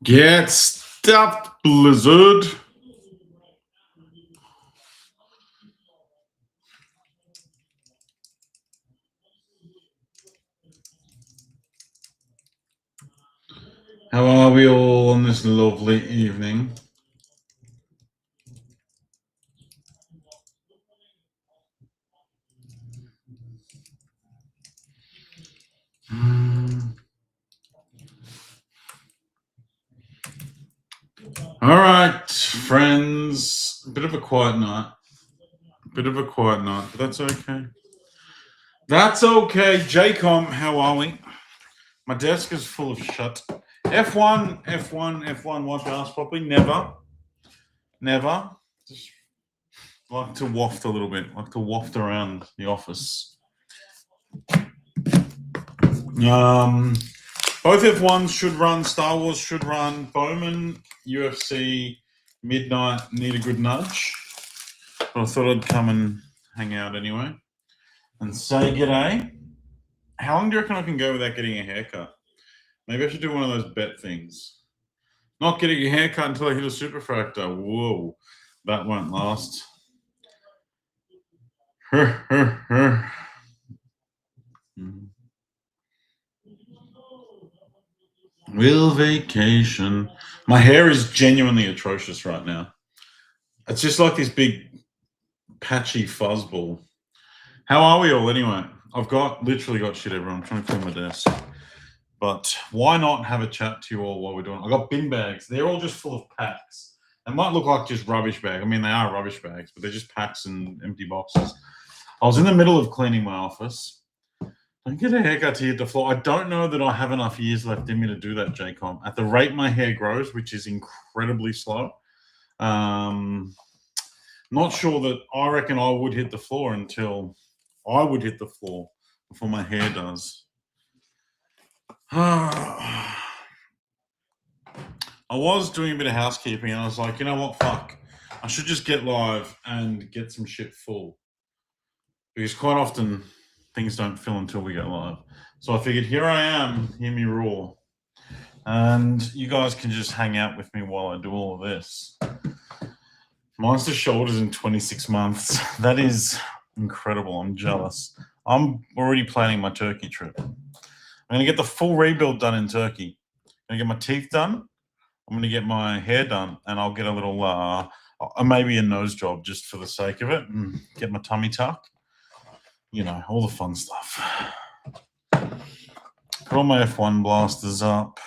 Get stuffed, Blizzard. How are we all on this lovely evening? All right, friends. Bit of a quiet night. But that's okay. That's okay. JCOM, how are we? My desk is full of shit. F1. Watch us properly. Never. Just like to waft a little bit. Like to waft around the office. Both F1s should run. Star Wars should run. Bowman, UFC, midnight need a good nudge. But I thought I'd come and hang out anyway and say g'day. How long do you reckon I can go without getting a haircut? Maybe I should do one of those bet things. Not getting a haircut until I hit a superfractor. Whoa, that won't last. Will vacation. My hair is genuinely atrocious right now. It's just like this big patchy fuzzball. How are we all anyway? I've literally got shit everywhere. I'm trying to clean my desk. But why not have a chat to you all while we're doing it? I got bin bags. They're all just full of packs. They might look like just rubbish bags. I mean, they are rubbish bags, but they're just packs and empty boxes. I was in the middle of cleaning my office. Don't get a haircut to hit the floor. I don't know that I have enough years left in me to do that, JCOM. At the rate my hair grows, which is incredibly slow, not sure that I reckon I would hit the floor until I would hit the floor before my hair does. I was doing a bit of housekeeping and I was like, you know what, fuck. I should just get live and get some shit full. Because quite often things don't fill until we go live. So I figured, here I am, hear me roar. And you guys can just hang out with me while I do all of this. Monster shoulders in 26 months. That is incredible. I'm jealous. I'm already planning my Turkey trip. I'm going to get the full rebuild done in Turkey. I'm going to get my teeth done. I'm going to get my hair done. And I'll get a little, maybe a nose job just for the sake of it. And get my tummy tuck. You know, all the fun stuff. Put all my F1 blasters up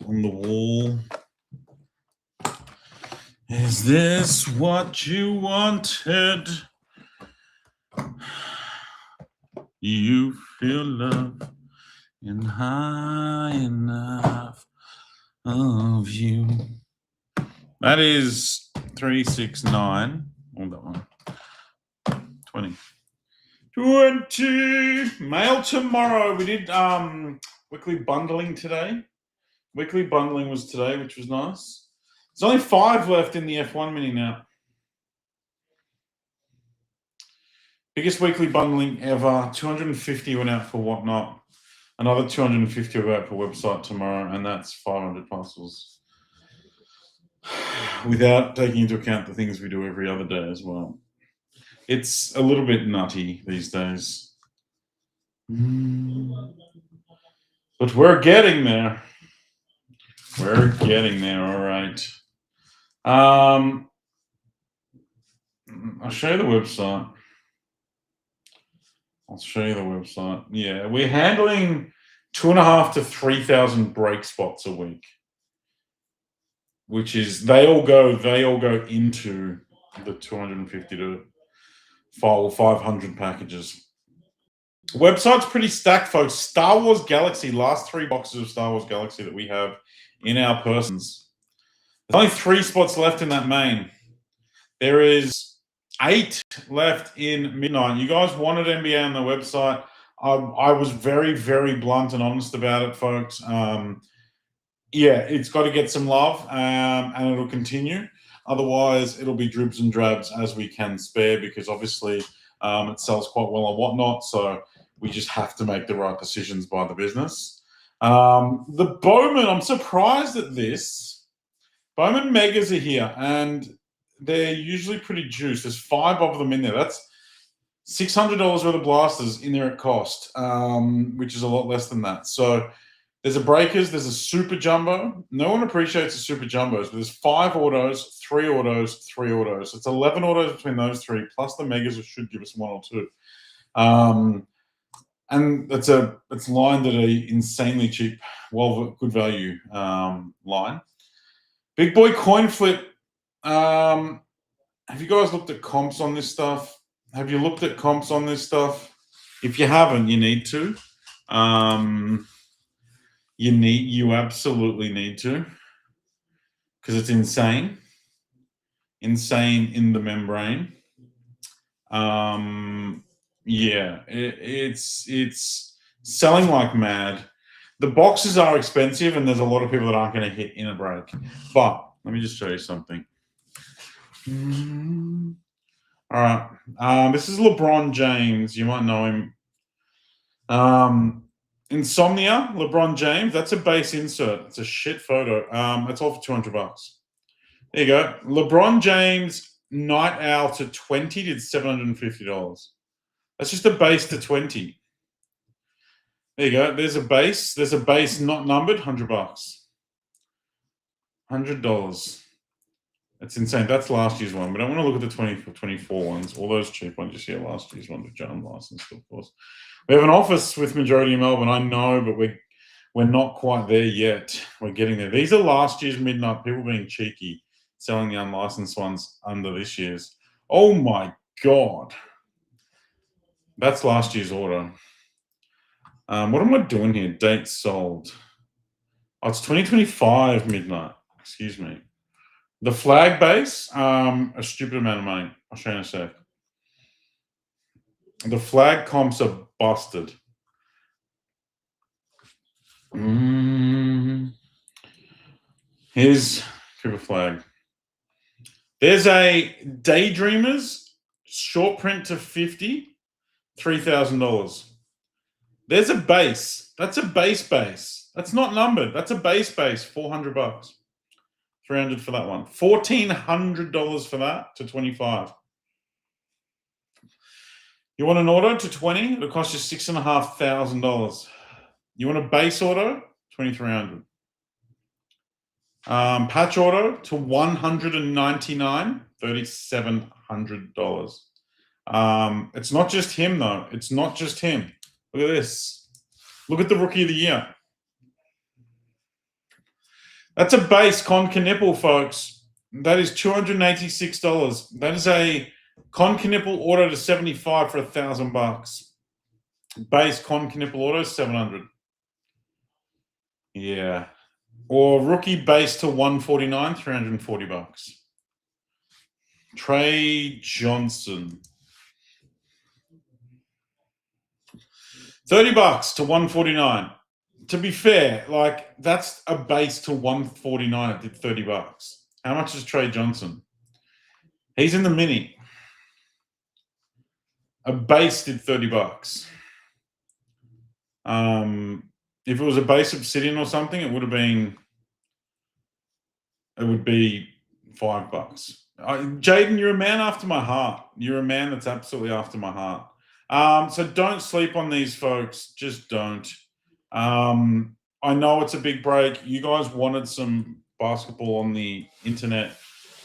on the wall. Is this what you wanted? You feel love and high enough of you. That is 369. Hold that one. 20. Mail tomorrow. We did weekly bundling today. Weekly bundling was today, which was nice. There's only 5 left in the F1 mini now. Biggest weekly bundling ever. 250 went out for Whatnot. Another 250 will go out for website tomorrow, and that's 500 parcels. Without taking into account the things we do every other day as well. It's a little bit nutty these days. But we're getting there. We're getting there, all right. I'll show you the website. Yeah, we're handling 2,500 to 3,000 brake spots a week, which is they all go into the 250 to 500 packages. Website's pretty stacked, folks. Star Wars Galaxy, last 3 boxes of Star Wars Galaxy that we have in our persons. There's only 3 spots left in that main. There is 8 left in midnight. You guys wanted NBA on the website. I was very, very blunt and honest about it, folks. Yeah, it's got to get some love, and it'll continue. Otherwise, it'll be dribs and drabs as we can spare, because obviously it sells quite well and whatnot. So we just have to make the right decisions by the business. The Bowman, I'm surprised at this. Bowman Megas are here, and they're usually pretty juiced. There's 5 of them in there. That's $600 worth of blasters in there at cost, which is a lot less than that. So there's a Breakers, there's a Super Jumbo. No one appreciates the Super Jumbos, but there's 5 autos, 3 autos, 3 autos. It's 11 autos between those 3, plus the Megas should give us 1 or 2. And it's lined at a insanely cheap, good value line. Big boy coin flip. Have you guys looked at comps on this stuff? Have you looked at comps on this stuff? If you haven't, you need to. You absolutely need to, because it's insane in the membrane. Yeah, it's selling like mad. The boxes are expensive, and there's a lot of people that aren't going to hit in a break. But let me just show you something. All right, this is LeBron James. You might know him. Insomnia, LeBron James. That's a base insert. It's a shit photo. It's all for $200. There you go. LeBron James Night Owl to 20 did $750. That's just a base to 20. There you go. There's a base. There's a base not numbered, $100. $100. That's insane. That's last year's one. But I want to look at the 24 ones. All those cheap ones you see are last year's ones, which are unlicensed, of course. We have an office with Majority of Melbourne, I know, but we're not quite there yet. We're getting there. These are last year's midnight. People being cheeky, selling the unlicensed ones under this year's. Oh my God. That's last year's order. What am I doing here? Date sold. Oh, it's 2025 midnight. Excuse me. The flag base, a stupid amount of money. I'll show you in a sec. The flag comps are busted. Here's Cooper flag. There's a Daydreamers short print to 50, $3,000. There's a base. That's a base. That's not numbered. That's a base, $400. 300 for that one. $1,400 for that to 25. You want an auto to 20? It'll cost you $6,500. You want a base auto? 2,300. Patch auto to 199, $3,700. It's not just him though. It's not just him. Look at this. Look at the rookie of the year. That's a base Con Knipple, folks. That is $286. That is a Con Knipple auto to 75 for $1,000. Base Con Knipple auto 700. Yeah. Or rookie base to 149, $340. Trey Johnson. $30 to 149. To be fair, like that's a base to 149. It did $30. How much is Trey Johnson? He's in the mini. A base did $30. If it was a base Obsidian or something, it would be $5. Jaden, you're a man after my heart. You're a man that's absolutely after my heart. So don't sleep on these folks. Just don't. I know it's a big break. You guys wanted some basketball on the internet.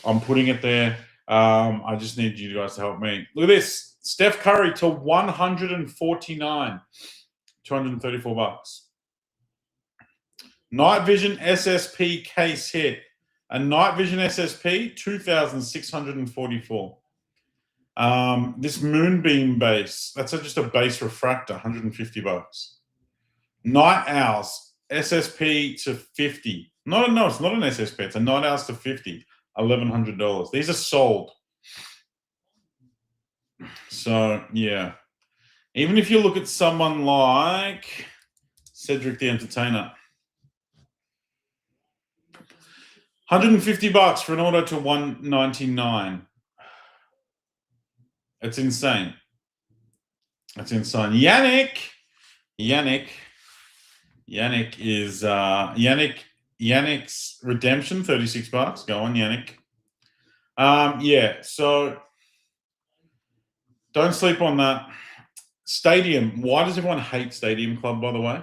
I'm putting it there. I just need you guys to help me. Look at this. Steph Curry to 149, $234. Night Vision SSP case hit. A Night Vision SSP, $2,644. This Moonbeam base, that's just a base refractor, $150. Night Owls, SSP to 50. No, it's not an SSP. It's a Night Owls to 50, $1,100. These are sold. So, yeah. Even if you look at someone like Cedric the Entertainer, $150 for an auto to 199. It's insane. That's insane. Yannick Yannick is Yannick's redemption, $36. Go on, Yannick. Yeah, so don't sleep on that. Stadium. Why does everyone hate Stadium Club, by the way?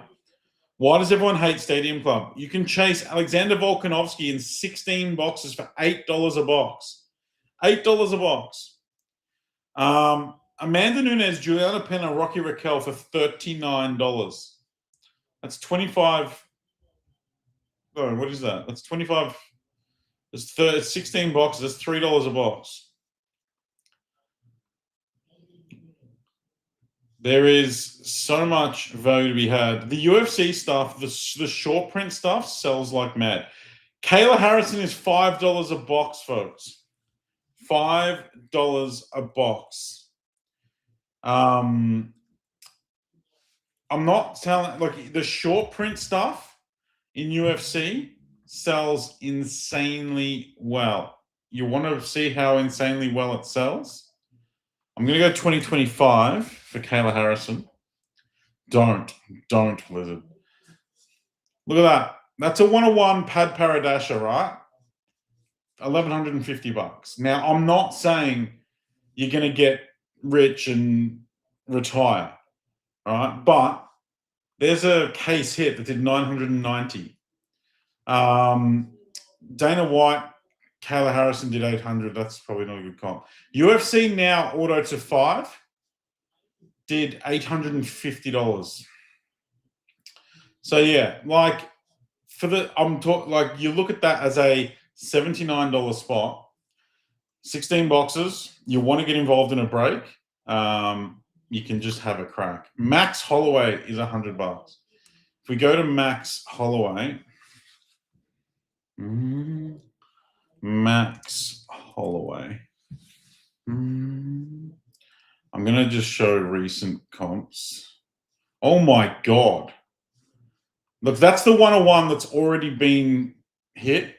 Why does everyone hate Stadium Club? You can chase Alexander Volkanovski in 16 boxes for $8 a box. $8 a box. Amanda Nunes, Juliana Pena, Rocky Raquel for $39. That's 25. Oh, what is that? That's 25. It's 16 boxes. That's $3 a box. There is so much value to be had. The UFC stuff, the short print stuff sells like mad. Kayla Harrison is $5 a box, folks. $5 a box. I'm not telling, like, the short print stuff in UFC sells insanely well. You want to see how insanely well it sells? I'm going to go 2025 for Kayla Harrison. Don't, Blizzard. Look at that. That's a 101 Pad Paradasha, right? $1,150. Now, I'm not saying you're going to get rich and retire, right? But there's a case hit that did 990. Dana White, Kayla Harrison did 800. That's probably not a good comp. UFC Now Auto to 5 did $850. So yeah, like for the like you look at that as a $79 spot, 16 boxes. You want to get involved in a break, you can just have a crack. Max Holloway is $100. If we go to Max Holloway, Max Holloway. I'm going to just show recent comps. Oh my God. Look, that's the 101 that's already been hit.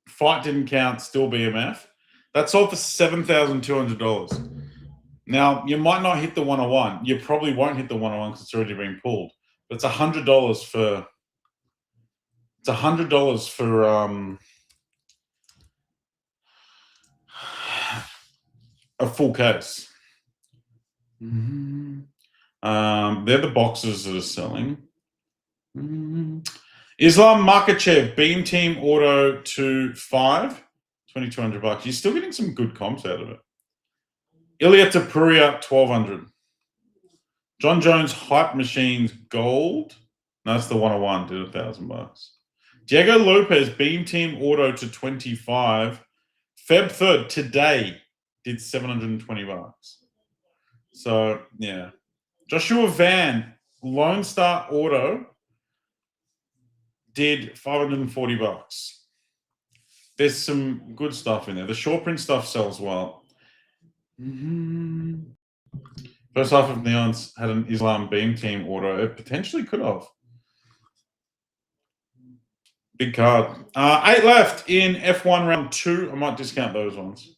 Fight didn't count, still BMF. That sold for $7,200. Now, you might not hit the 101. You probably won't hit the 101 because it's already been pulled. But it's $100 for... It's $100 for... a full case. They're the boxes that are selling. Islam Makhachev, Beam Team Auto to 5, $2,200. You're still getting some good comps out of it. Ilya Tapuria, $1,200. John Jones Hype Machines Gold. No, that's the 101, did $1,000. Diego Lopez, Beam Team Auto to 25. Feb 3rd, today, did $720. So, yeah. Joshua Van, Lone Star Auto, did $540. There's some good stuff in there. The short print stuff sells well. First half of Neons had an Islam Beam Team Auto. It potentially could have. Big card. 8 left in F1 round 2. I might discount those ones.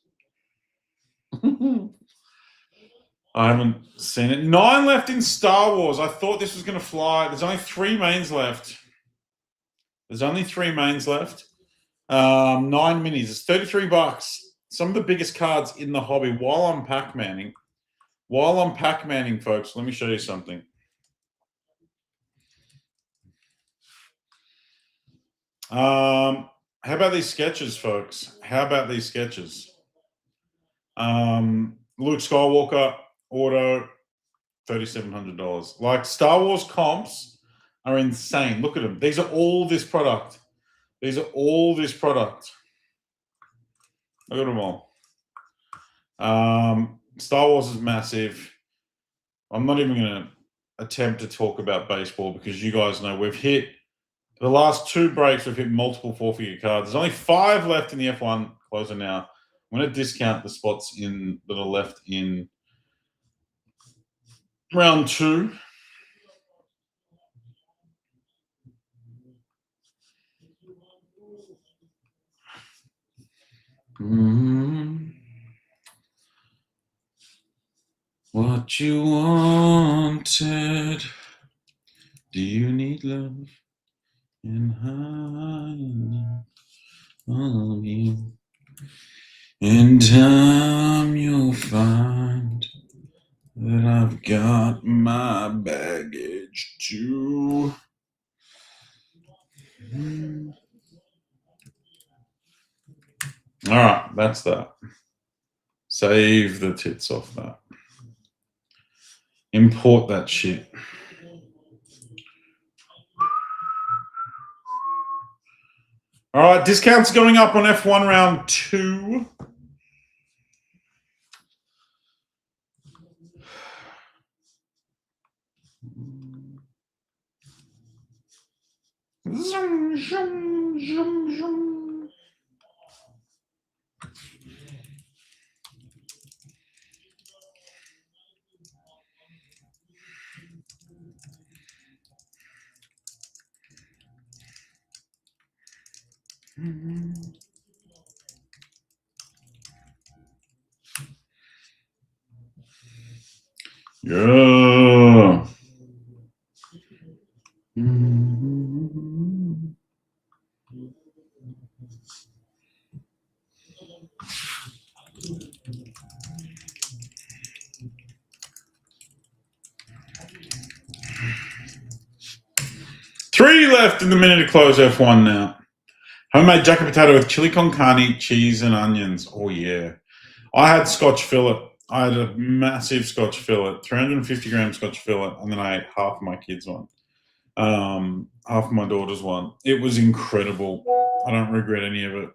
I haven't seen it. 9 left in Star Wars. I thought this was going to fly. There's only 3 mains left. 9 minis. It's $33. Some of the biggest cards in the hobby. While I'm Pac-Manning, folks, let me show you something. How about these sketches, folks? Luke Skywalker Auto, $3,700. Like, Star Wars comps are insane. Look at them. These are all this product. Look at them all. Star Wars is massive. I'm not even going to attempt to talk about baseball because you guys know we've hit the last 2 breaks. We've hit multiple 4-figure cards. There's only 5 left in the F1 closer now. I'm going to discount the spots that are left in round 2. What you wanted, do you need? sweet love and high all of you. In time you'll find that I've got my baggage too. All right, that's that. Save the tits off that. Import that shit. All right, discounts going up on F1 round 2. Zoom, zoom, zoom, zoom. Yeah. 3 left in the minute to close F1 now. Homemade jacket potato with chili con carne, cheese, and onions. Oh, yeah. I had Scotch fillet. I had a massive Scotch fillet, 350 gram Scotch fillet, and then I ate half of my kids' one, half of my daughter's one. It was incredible. I don't regret any of it.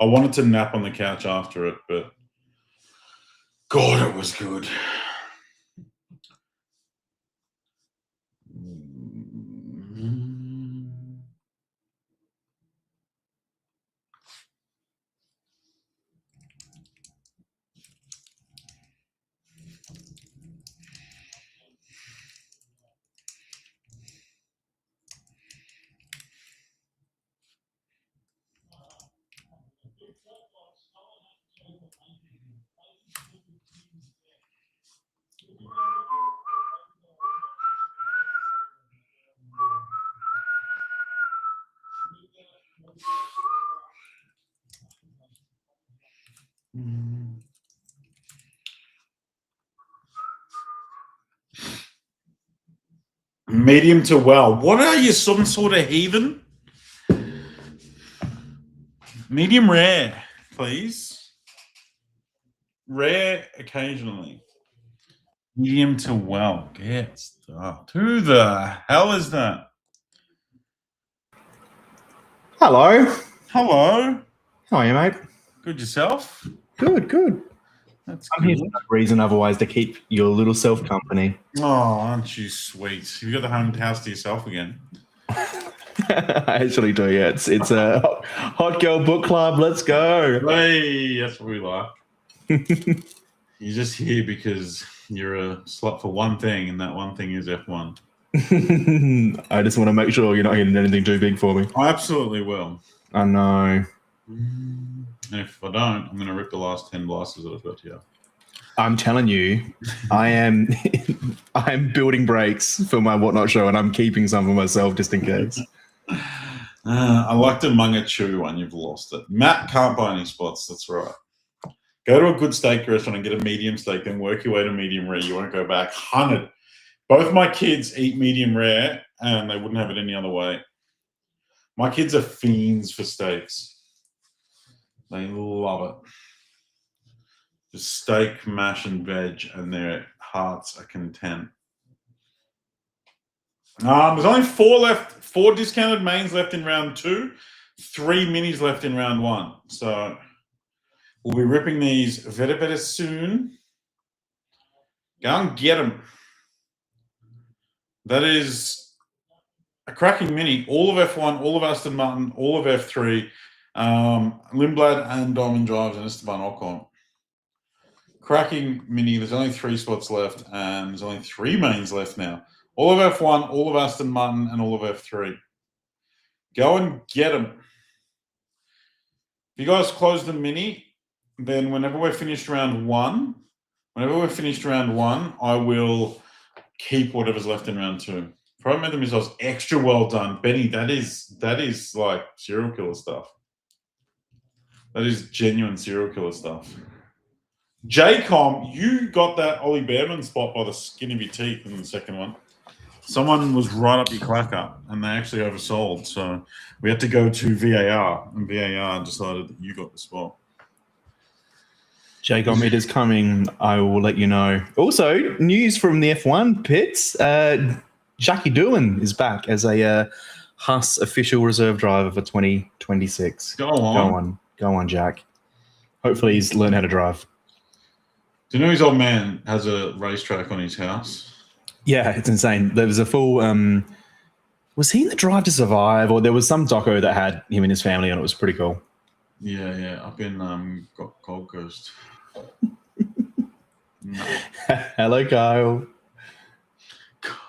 I wanted to nap on the couch after it, but God, it was good. Medium to well. What are you, some sort of heathen? Medium rare, please. Rare occasionally. Medium to well. Get stuffed. Who the hell is that? Hello. Hello. How are you, mate? Good yourself? Good, good. That's I'm here good. for no reason otherwise to keep your little self company. Oh, aren't you sweet? You got the home house to yourself again. I actually do, yeah. It's a hot girl book club. Let's go. Hey, that's what we like. You're just here because you're a slut for one thing, and that one thing is F1. I just want to make sure you're not getting anything too big for me. I absolutely will. I know. And if I don't, I'm going to rip the last 10 blasters that I've got here. I'm telling you, I am building brakes for my Whatnot show, and I'm keeping some for myself just in case. I like the Munga Chew one. You've lost it. Matt can't buy any spots. That's right. Go to a good steak restaurant and get a medium steak, then work your way to medium rare. You won't go back. 100. Both my kids eat medium rare, and they wouldn't have it any other way. My kids are fiends for steaks. They love it. Just steak, mash, and veg, and their hearts are content. There's only 4 left. 4 discounted mains left in round 2. 3 minis left in round 1. So we'll be ripping these very soon. Go and get them. That is a cracking mini. All of F1, all of Aston Martin, all of F3, Lindblad and Diamond Drives and Esteban Ocon. Cracking mini. There's only 3 spots left, and there's only 3 mains left now. All of F1, all of Aston Martin, and all of F3. Go and get them. If you guys close the mini, then whenever we're finished round 1, I will keep whatever's left in round 2 Pro Method Missiles, extra well done. Benny, that is like serial killer stuff. That is genuine serial killer stuff. JCOM, you got that Ollie Behrman spot by the skin of your teeth in the second one. Someone was right up your clacker, and they actually oversold. So we had to go to VAR, and VAR decided that you got the spot. Jacob, it is coming. I will let you know. Also, news from the F1 pits. Jackie Doolan is back as a Haas official reserve driver for 2026. Go on. Go on, Jack. Hopefully he's learned how to drive. Do you know his old man has a racetrack on his house? Yeah, it's insane. There was a full... was he in the Drive to Survive? Or there was some doco that had him and his family on it. It was pretty cool. Yeah. Up in Gold Coast. No. Hello, Kyle.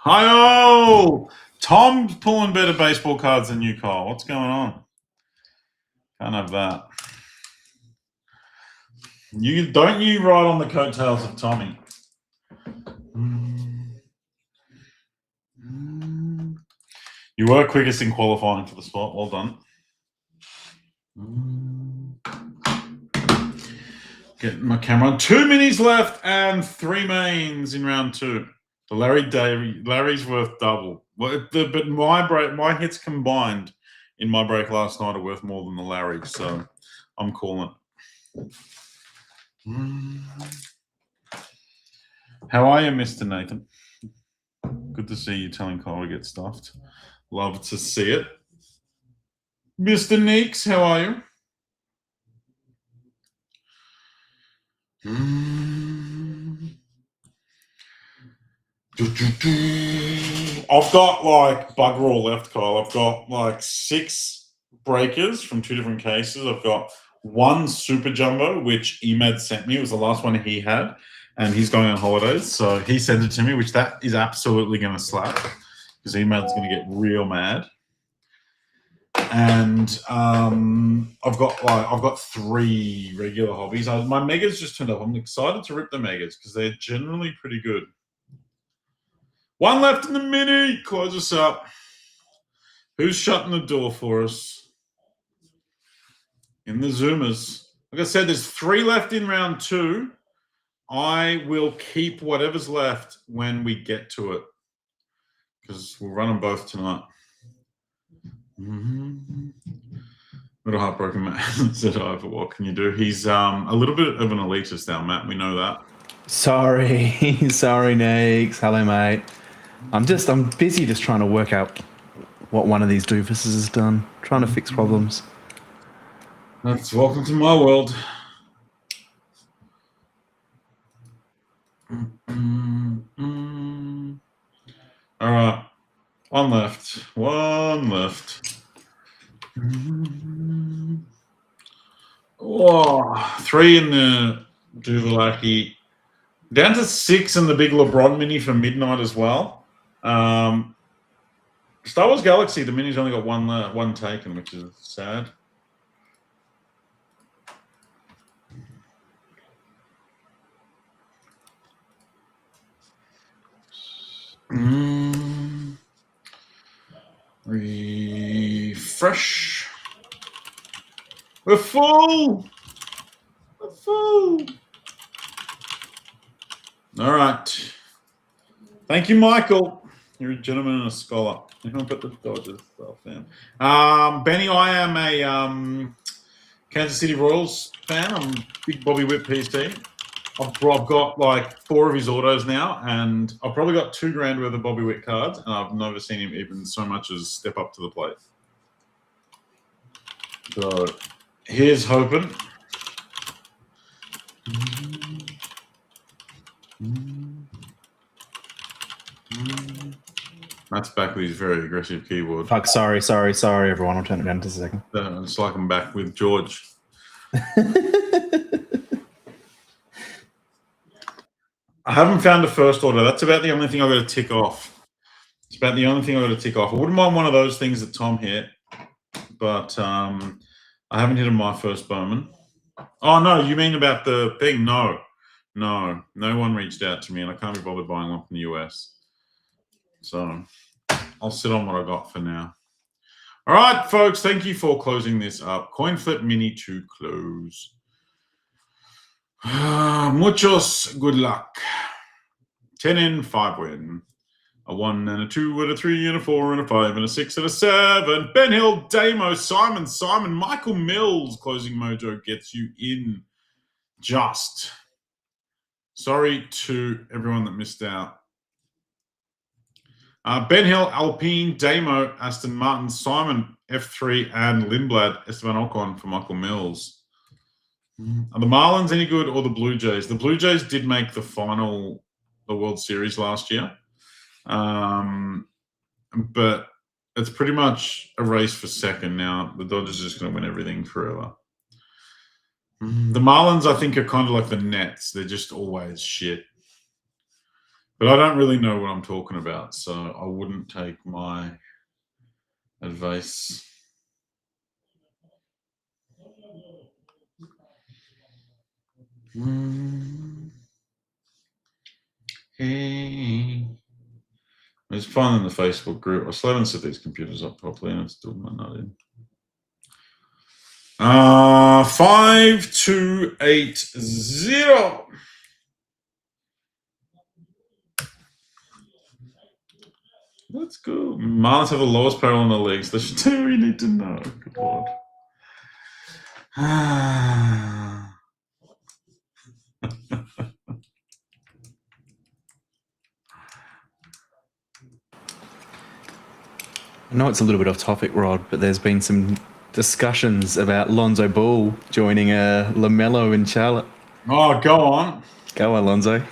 Kyle! Tom's pulling better baseball cards than you, Kyle. What's going on? Can't have that. You ride on the coattails of Tommy. You were quickest in qualifying for the spot. Well done. Getting my camera on. 2 minis left and 3 mains in round 2. The Larry's worth double. But my hits combined in my break last night are worth more than the Larry, so I'm calling it. How are you, Mr. Nathan? Good to see you telling Kyle to get stuffed. Love to see it. Mr. Neeks, how are you? I've got like bugger all left, Kyle. I've got like 6 breakers from 2 different cases. I've got 1 super jumbo, which Emad sent me. It was the last one he had, and he's going on holidays. So he sent it to me, which that is absolutely going to slap because Emad's going to get real mad. And I've got 3 regular hobbies. My megas just turned up. I'm excited to rip the megas because they're generally pretty good. 1 left in the mini. Close us up. Who's shutting the door for us? In the Zoomers. Like I said, there's 3 left in round 2. I will keep whatever's left when we get to it because we'll run them both tonight. Little heartbroken Matt said, "Over, what can you do?" He's a little bit of an elitist now, Matt. We know that. Sorry, Neeks. Hello, mate. I'm busy just trying to work out what one of these doofuses has done. Trying to fix problems. That's welcome to my world. All right. 1 left. 1 left. Oh, 3 in the Duvalaki. Down to 6 in the big LeBron mini for midnight as well. Star Wars Galaxy, the mini's only got 1 taken, which is sad. Refresh. We're full. We're full. All right. Thank you, Michael. You're a gentleman and a scholar. You can put the Dodgers stuff in. Benny, I am a Kansas City Royals fan. I'm a big Bobby Witt PST. I've got like 4 of his autos now, and I've probably got $2,000 worth of Bobby Witt cards, and I've never seen him even so much as step up to the plate. So here's hoping. That's back with his very aggressive keyboard. Fuck, sorry, everyone. I'll turn it down just a second. It's like I'm back with George. I haven't found a first order. That's about the only thing I've got to tick off. It's about the only thing I've got to tick off. I wouldn't mind one of those things that Tom hit, but I haven't hit my first Bowman. Oh, no, you mean about the thing? No, no one reached out to me, and I can't be bothered buying one from the US. So I'll sit on what I got for now. All right, folks, thank you for closing this up. Coin flip mini to close. Muchos good luck. 10 in, 5 win. A 1 and a 2 and a 3 and a 4 and a 5 and a 6 and a 7. Ben Hill, Damo, Simon, Michael Mills. Closing mojo gets you in. Just. Sorry to everyone that missed out. Ben Hill, Alpine, Damo, Aston Martin, Simon, F3, and Lindblad, Esteban Ocon for Michael Mills. Are the Marlins any good or the Blue Jays? The Blue Jays did make the final, the World Series last year. But it's pretty much a race for second now. The Dodgers are just going to win everything forever. The Marlins, I think, are kind of like the Nets. They're just always shit. But I don't really know what I'm talking about, so I wouldn't take my advice. Hey. It's fun in the Facebook group. I still haven't set these computers up properly and it's still not in. 5280. Let's go. Marlins have the lowest payroll in the leagues. That's two we need to know. Good Lord. I know it's a little bit off topic, Rod, but there's been some discussions about Lonzo Ball joining LaMelo in Charlotte. Oh, go on. Go on, Lonzo.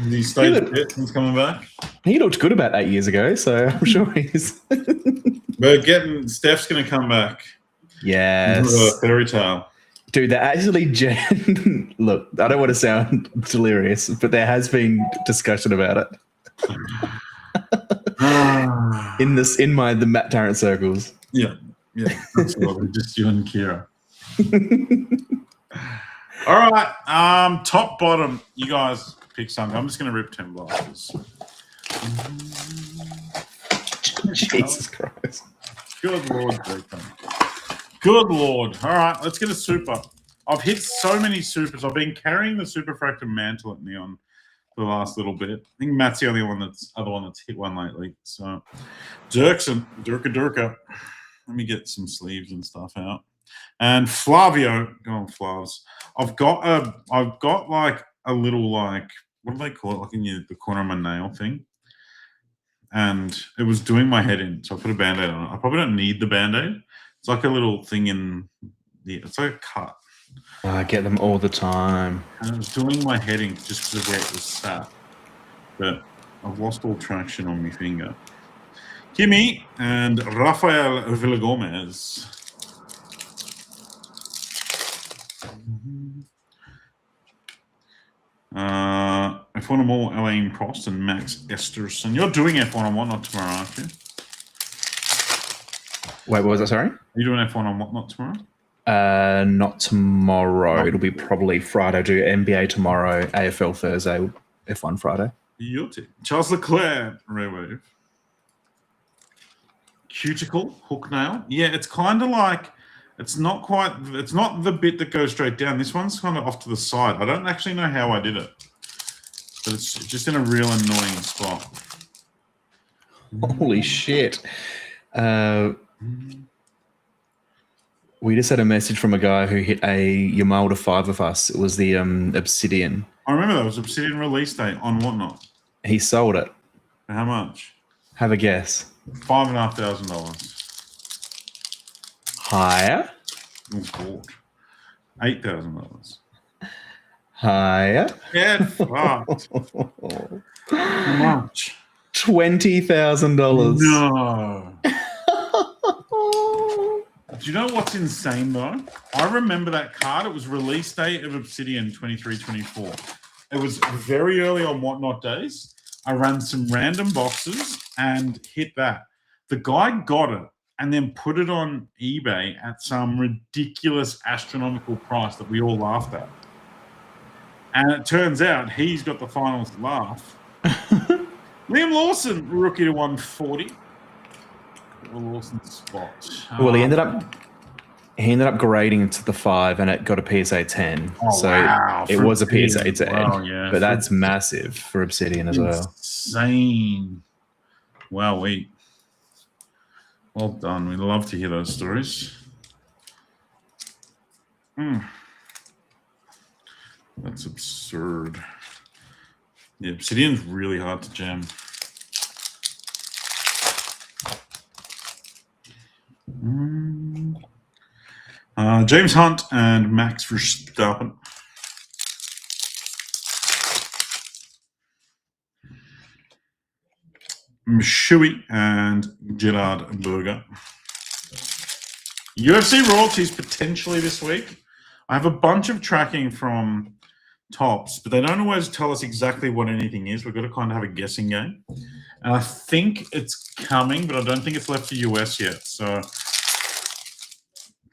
He stayed fit since coming back. He looked good about 8 years ago, so I'm sure he's. We're getting Steph's going to come back. Yes. A fairy tale. Dude, they're actually look, I don't want to sound delirious, but there has been discussion about it. in the Matt Tarrant circles. Yeah, absolutely. Just you and Kira. All right, top, bottom. You guys pick something. I'm just going to rip 10 blasters. Jesus Christ. Good Lord, Jacob. Good Lord. All right, let's get a super. I've hit so many supers. I've been carrying the Superfractor mantle at Neon for the last little bit. I think Matt's the only one that's hit one lately. So, Durka. Let me get some sleeves and stuff out. And Flavio, go on, Flavs. I've got like a little like, what do they call it? Like in the corner of my nail thing. And it was doing my head in, so I put a Band-Aid on it. I probably don't need the Band-Aid. It's like a little thing it's like a cut. I get them all the time. And it was doing my head in just because of where it was sat. But I've lost all traction on my finger. Kimi and Rafael Villagomez. F1 more, Elaine Prost and Max Esterson. You're doing F1 on Whatnot tomorrow, aren't you? Wait, what was that, sorry? Are you doing F1 on Whatnot tomorrow? Not tomorrow. It'll be probably Friday. Do NBA tomorrow, AFL Thursday, F1 Friday. Your team. Charles Leclerc, Rare Wave. Cuticle, hook nail. Yeah, it's kind of like, it's not the bit that goes straight down. This one's kind of off to the side. I don't actually know how I did it, but it's just in a real annoying spot. Holy shit. We just had a message from a guy who hit a Yamalda 5 of us. It was the Obsidian. I remember that was Obsidian release date on Whatnot. He sold it. For how much? Have a guess. $5,500. Higher. It was bought. $8,000. Higher. Get fucked. How much? $20,000. No. Do you know what's insane though? I remember that card. It was release date of Obsidian 23-24. It was very early on Whatnot days. I ran some random boxes and hit that. The guy got it and then put it on eBay at some ridiculous astronomical price that we all laughed at. And it turns out he's got the finals laugh. Liam Lawson, rookie to 140. Lawson's spot. Well, he ended up grading into the 5 and it got a PSA 10. Oh, so wow. it For was a PSA Obsidian. 10. Wow, yeah. But that's massive for Obsidian as well. Insane. Wow, well done. We love to hear those stories. That's absurd. Yeah, Obsidian's really hard to jam. James Hunt and Max Verstappen. Mshui and Gerard Berger. UFC royalties potentially this week. I have a bunch of tracking from Tops, but they don't always tell us exactly what anything is. We've got to kind of have a guessing game. And I think it's coming, but I don't think it's left the US yet. So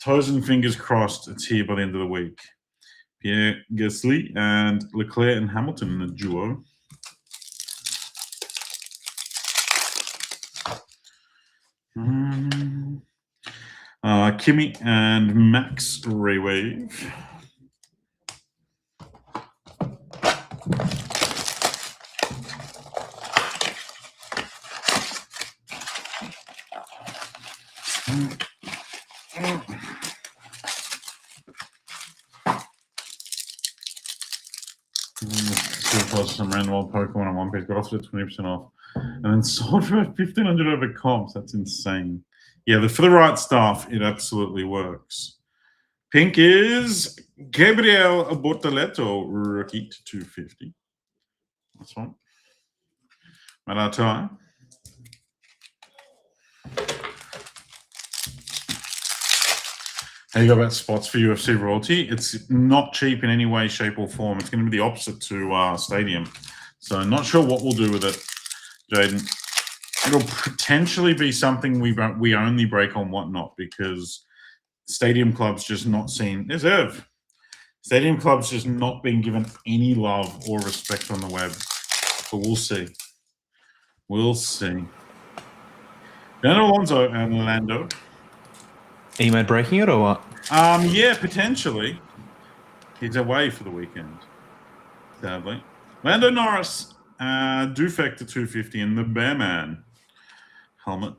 toes and fingers crossed it's here by the end of the week. Pierre Gasly and Leclerc and Hamilton in a duo. Kimi and Max Raywave. Some random old Pokemon on One Piece got offered at 20% off and then sold for 1,500 over comps. That's insane. Yeah, for the right stuff, it absolutely works. Pink is Gabriel Bortoleto, rookie to 250. That's one. Maratai. How you go about spots for UFC royalty? It's not cheap in any way, shape, or form. It's going to be the opposite to Stadium. So I'm not sure what we'll do with it, Jaden. It'll potentially be something we only break on Whatnot because Stadium Club's just not seen. There's Irv. Stadium Club's just not been given any love or respect on the web. But we'll see. We'll see. Dan Alonso and Lando. Emo breaking it or what? Yeah, potentially. He's away for the weekend, sadly. Lando Norris, Dufek to 250, and the Bearman helmet.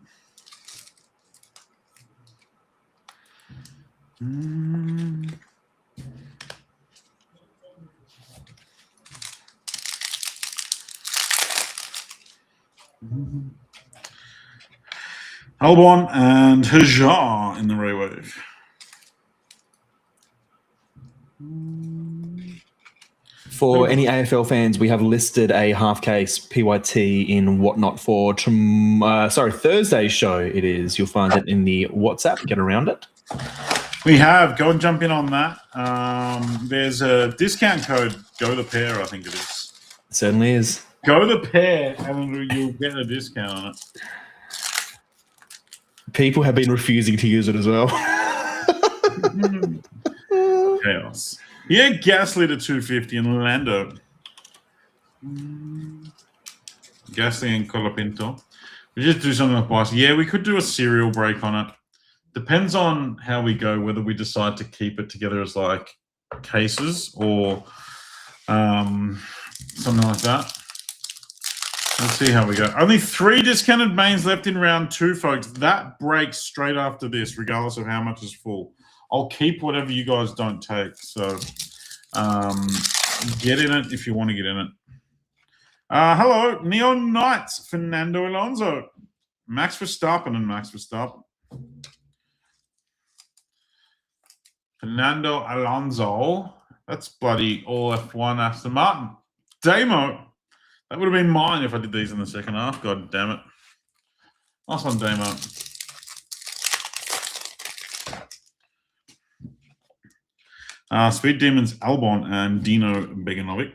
Albon and Hajar in the Raywave. For any AFL fans, we have listed a half case PYT in Whatnot for Thursday's show. It is. You'll find it in the WhatsApp. Get around it. We have. Go and jump in on that. There's a discount code, Go the Pair, I think it is. It certainly is. Go the Pair, and you'll get a discount on it. People have been refusing to use it as well. Chaos. Yeah, Gasly to 250 and Lando. Gasly and Colapinto. We just do something like Bice. Yeah, we could do a serial break on it. Depends on how we go, whether we decide to keep it together as like cases or something like that. Let's see how we go. Only 3 discounted mains left in round 2, folks. That breaks straight after this, regardless of how much is full. I'll keep whatever you guys don't take. So get in it if you want to get in it. Hello, Neon Knights, Fernando Alonso. Max Verstappen and Max Verstappen. Fernando Alonso. That's bloody all F1 Aston Martin. Damo. That would have been mine if I did these in the second half. God damn it. Nice one, Damo. Speed Demons, Albon and Dino Beganovic.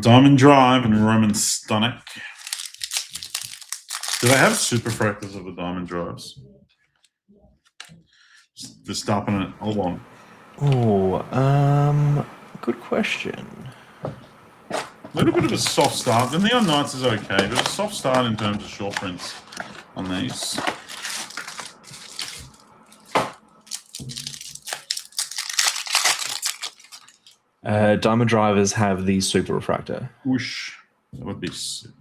Diamond Drive and Roman Stanek. Do they have super fractors of the Diamond Drives? Verstappen and Albon. Good question. A little bit of a soft start. The Neon Knights is okay, but a soft start in terms of short prints on these. Diamond Drivers have the Super Refractor. Whoosh. That would be sick.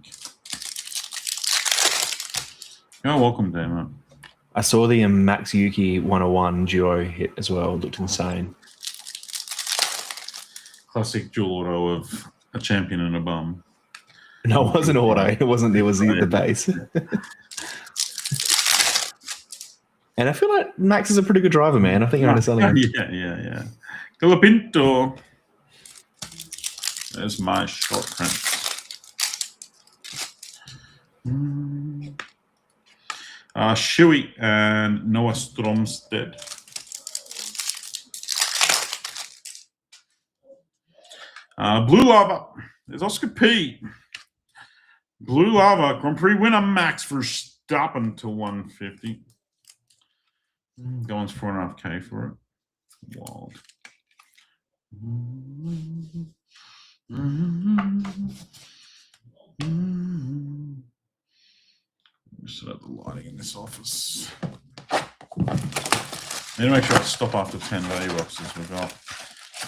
You're welcome, Damo. I saw the Max Yuki 101 duo hit as well. It looked insane. Classic dual auto of a champion and a bum. No, it wasn't auto. It wasn't. It was the base. And I feel like Max is a pretty good driver, man. I think you're underselling him. Yeah. Colapinto. There's my short print. Shuey and Noah Stromstead. Blue Lava. There's Oscar P. Blue Lava. Grand Prix winner Max Verstappen to 150. Going 4.5K for it. Wild. Set up the lighting in this office. Need to make sure I stop after 10 value boxes. We've got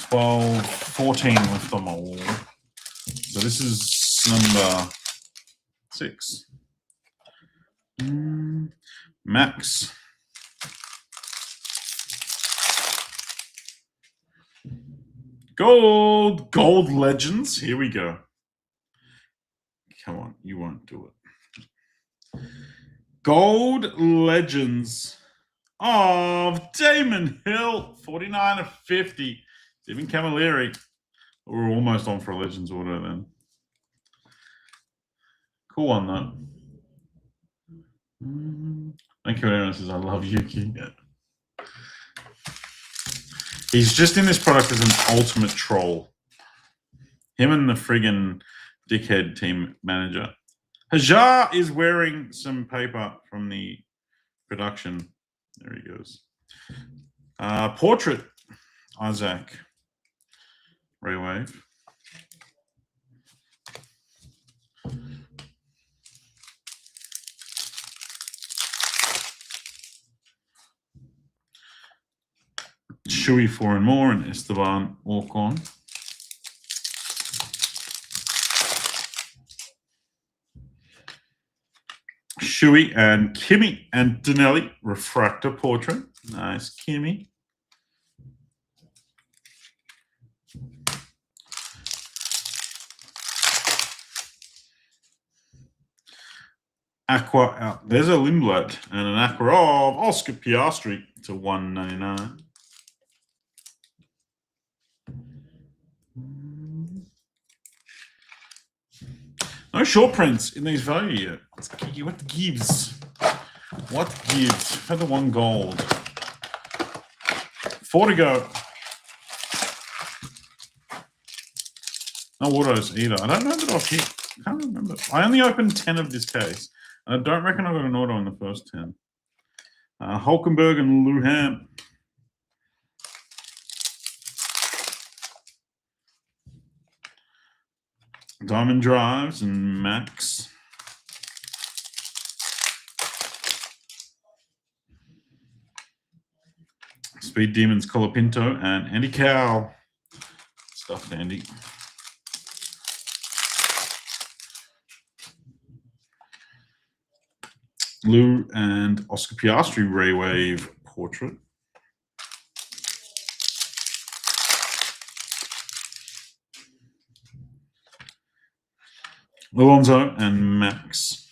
12, 14 with them all. So this is number 6. Max. Gold Legends. Here we go. Come on, you won't do it. Gold Legends of Damon Hill, 49 of 50. Stephen Camilleri. We're almost on for a Legends order then. Cool one though. Thank you, everyone says I love Yuki. Yeah. He's just in this product as an ultimate troll. Him and the friggin' dickhead team manager. Hajar is wearing some paper from the production. There he goes. Portrait, Isaac. Ray Wave. Shuey 4 and more, and Esteban Ocon. Shuey and Kimi and Danelli, refractor portrait. Nice, Kimi. Aqua out. There's a Lindblad and an Aqua of Oscar Piastri to 199. No short prints in these value yet. What gives? What gives? For the 1 gold. 4 to go. No autos either. I don't know that I've hit. I can't remember. I only opened 10 of this case. And I don't reckon I got an auto in the first 10. Hulkenberg and Luhan. Diamond Drives and Max. Speed Demons, Colapinto, and Andy Cow. Stuffed Andy. Lou and Oscar Piastri Ray Wave portrait. Alonso and Max.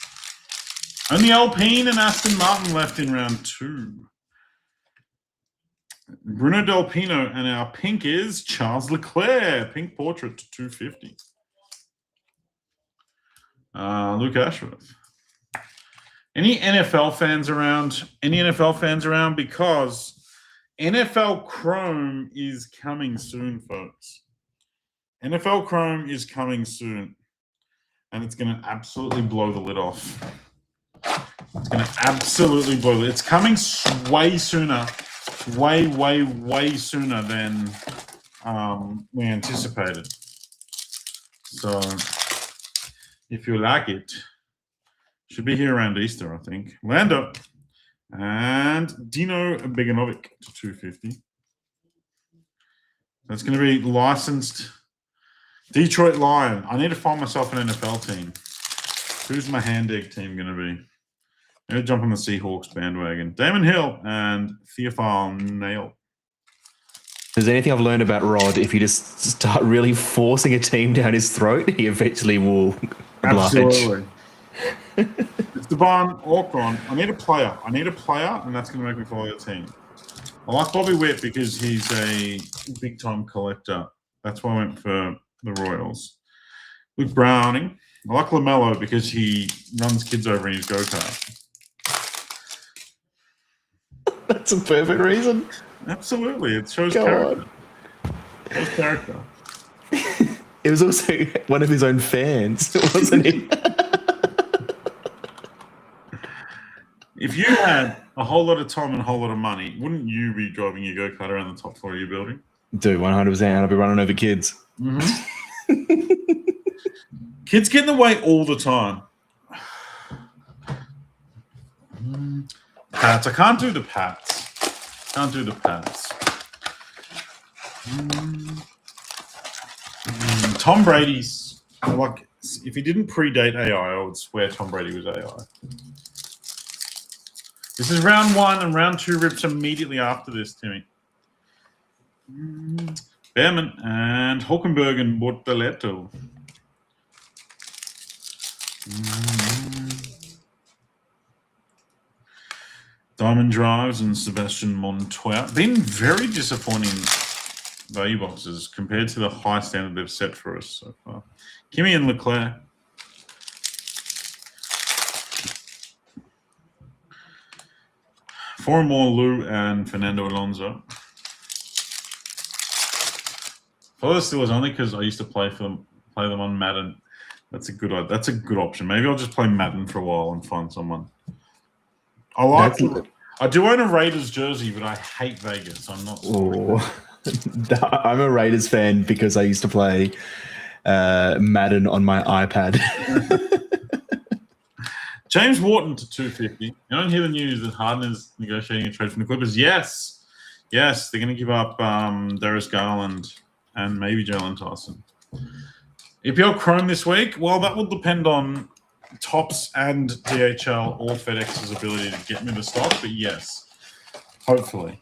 Only Alpine and Aston Martin left in round 2. Bruno Del Pino, and our pink is Charles Leclerc. Pink portrait to 250. Luke Ashworth. Any NFL fans around? Any NFL fans around? Because NFL Chrome is coming soon, folks. NFL Chrome is coming soon. And it's going to absolutely blow the lid off. It's going to absolutely blow it. It's coming way sooner way, way, way sooner than we anticipated. So if you like it, should be here around Easter, I think. Lando and Dino Beganovic to 250. That's going to be licensed Detroit Lion. I need to find myself an NFL team. Who's my hand egg team going to be? I'm going to jump on the Seahawks bandwagon. Damon Hill and Theophile Nail. If there's anything I've learned about Rod, if you just start really forcing a team down his throat, he eventually will oblige. Absolutely. It's Devon Orcron. I need a player, and that's going to make me follow your team. I like Bobby Witt because he's a big-time collector. That's why I went for the Royals. Luke Browning. I like LaMelo because he runs kids over in his go-kart. That's a perfect reason. Absolutely. It shows character. It shows character. It was also one of his own fans, wasn't he? If you had a whole lot of time and a whole lot of money, wouldn't you be driving your go-kart around the top floor of your building? Dude, 100%. I'll be running over kids. Mm-hmm. Kids get in the way all the time. Pats. I can't do the Pats. Tom Brady's. Like, if he didn't predate AI, I would swear Tom Brady was AI. This is round 1, and round 2 rips immediately after this, Timmy. Behrman and Hulkenberg and Bortoletto. Diamond Drives and Sebastian Montoya. Been very disappointing value boxes compared to the high standard they've set for us so far. Kimi and Leclerc. Four more Lou and Fernando Alonso. Follow the Steelers only because I used to play them on Madden. That's a good option. Maybe I'll just play Madden for a while and find someone. I do own a Raiders jersey, but I hate Vegas. I'm not. I'm a Raiders fan because I used to play Madden on my iPad. James Wharton to 250. You don't hear the news that Harden is negotiating a trade from the Clippers. Yes, they're going to give up Darius Garland and maybe Jalen Tyson. EPL Chrome this week. Well, that will depend on Topps and DHL or FedEx's ability to get me the stock, but yes, hopefully.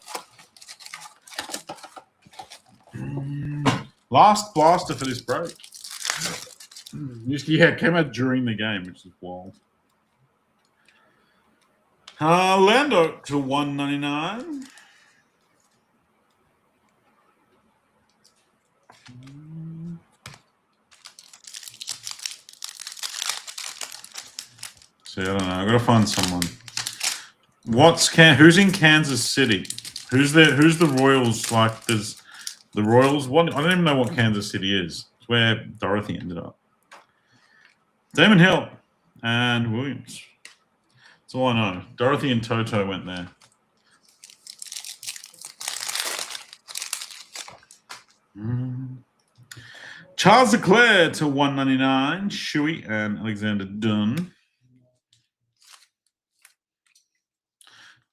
Last blaster for this break. Yeah, it came out during the game, which is wild. Lando to 199. See, I don't know. I gotta find someone. Who's in Kansas City? Who's the Royals? Like, there's the Royals. What? I don't even know what Kansas City is. It's where Dorothy ended up. Damon Hill and Williams. That's all I know. Dorothy and Toto went there. Charles Leclerc to 199. Shuey and Alexander Dunn.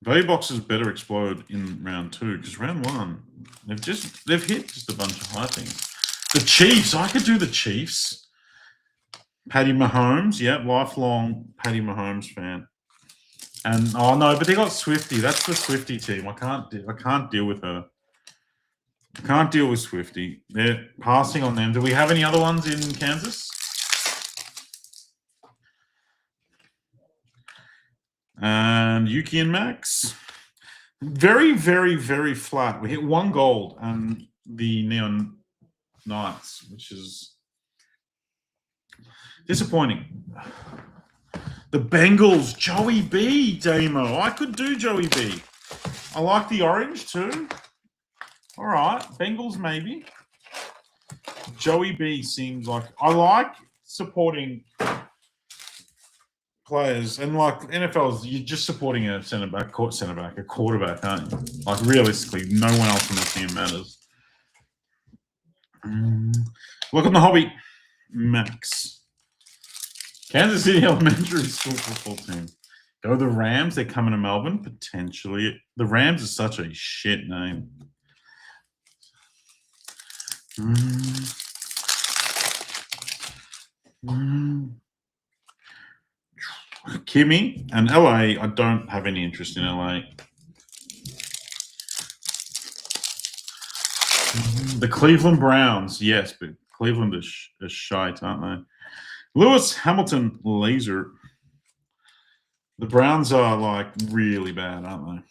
Value boxes better explode in round 2 because round 1 they've hit just a bunch of high things. The Chiefs. I could do the Chiefs. Patty Mahomes. Yep, lifelong Patty Mahomes fan. And but they got Swifty. That's the Swifty team. I can't deal with her. I can't deal with Swifty. They're passing on them. Do we have any other ones in Kansas? And Yuki and Max. Very, very, very flat. We hit 1 gold and the Neon Knights, which is disappointing. The Bengals, Joey B, Damo. I could do Joey B. I like the orange too. All right, Bengals maybe. Joey B seems like I like supporting players, and like NFL's, you're just supporting a a quarterback, aren't you? Like realistically, no one else on the team matters. Look at the hobby, Max. Kansas City Elementary School football team. Go the Rams. They're coming to Melbourne potentially. The Rams is such a shit name. Kimmy and LA. I don't have any interest in LA. The Cleveland Browns, yes, but Cleveland is shite, aren't they? Lewis Hamilton Laser. The Browns are like really bad, aren't they?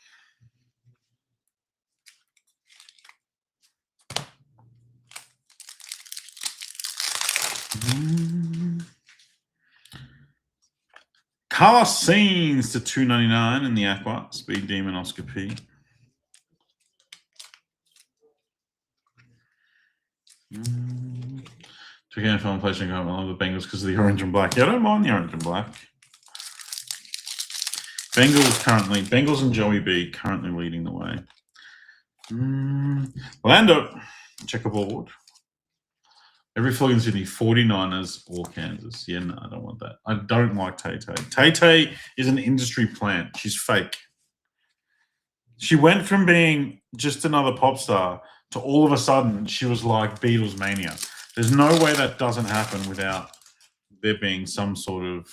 Carlos Scenes to $2.99 in the Aqua Speed Demonoscopy. Took NFL and PlayStation. I love the Bengals because of the orange and black. Yeah, I don't mind the orange and black. Bengals and Joey B currently leading the way. Lando, checkerboard. Every flag in Sydney, 49ers or Kansas. Yeah, no, I don't want that. I don't like Tay-Tay. Tay-Tay is an industry plant. She's fake. She went from being just another pop star to all of a sudden she was like Beatles mania. There's no way that doesn't happen without there being some sort of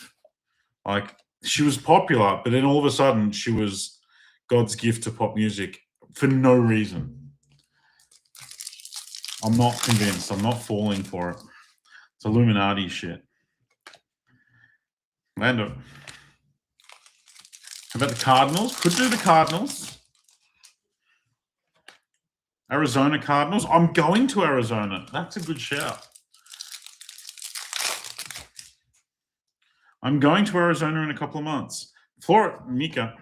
like she was popular, but then all of a sudden she was God's gift to pop music for no reason. I'm not convinced. I'm not falling for it. It's Illuminati shit. Lando. How about the Cardinals? Could do the Cardinals. Arizona Cardinals. I'm going to Arizona. That's a good shout. I'm going to Arizona in a couple of months. Florida, Mika.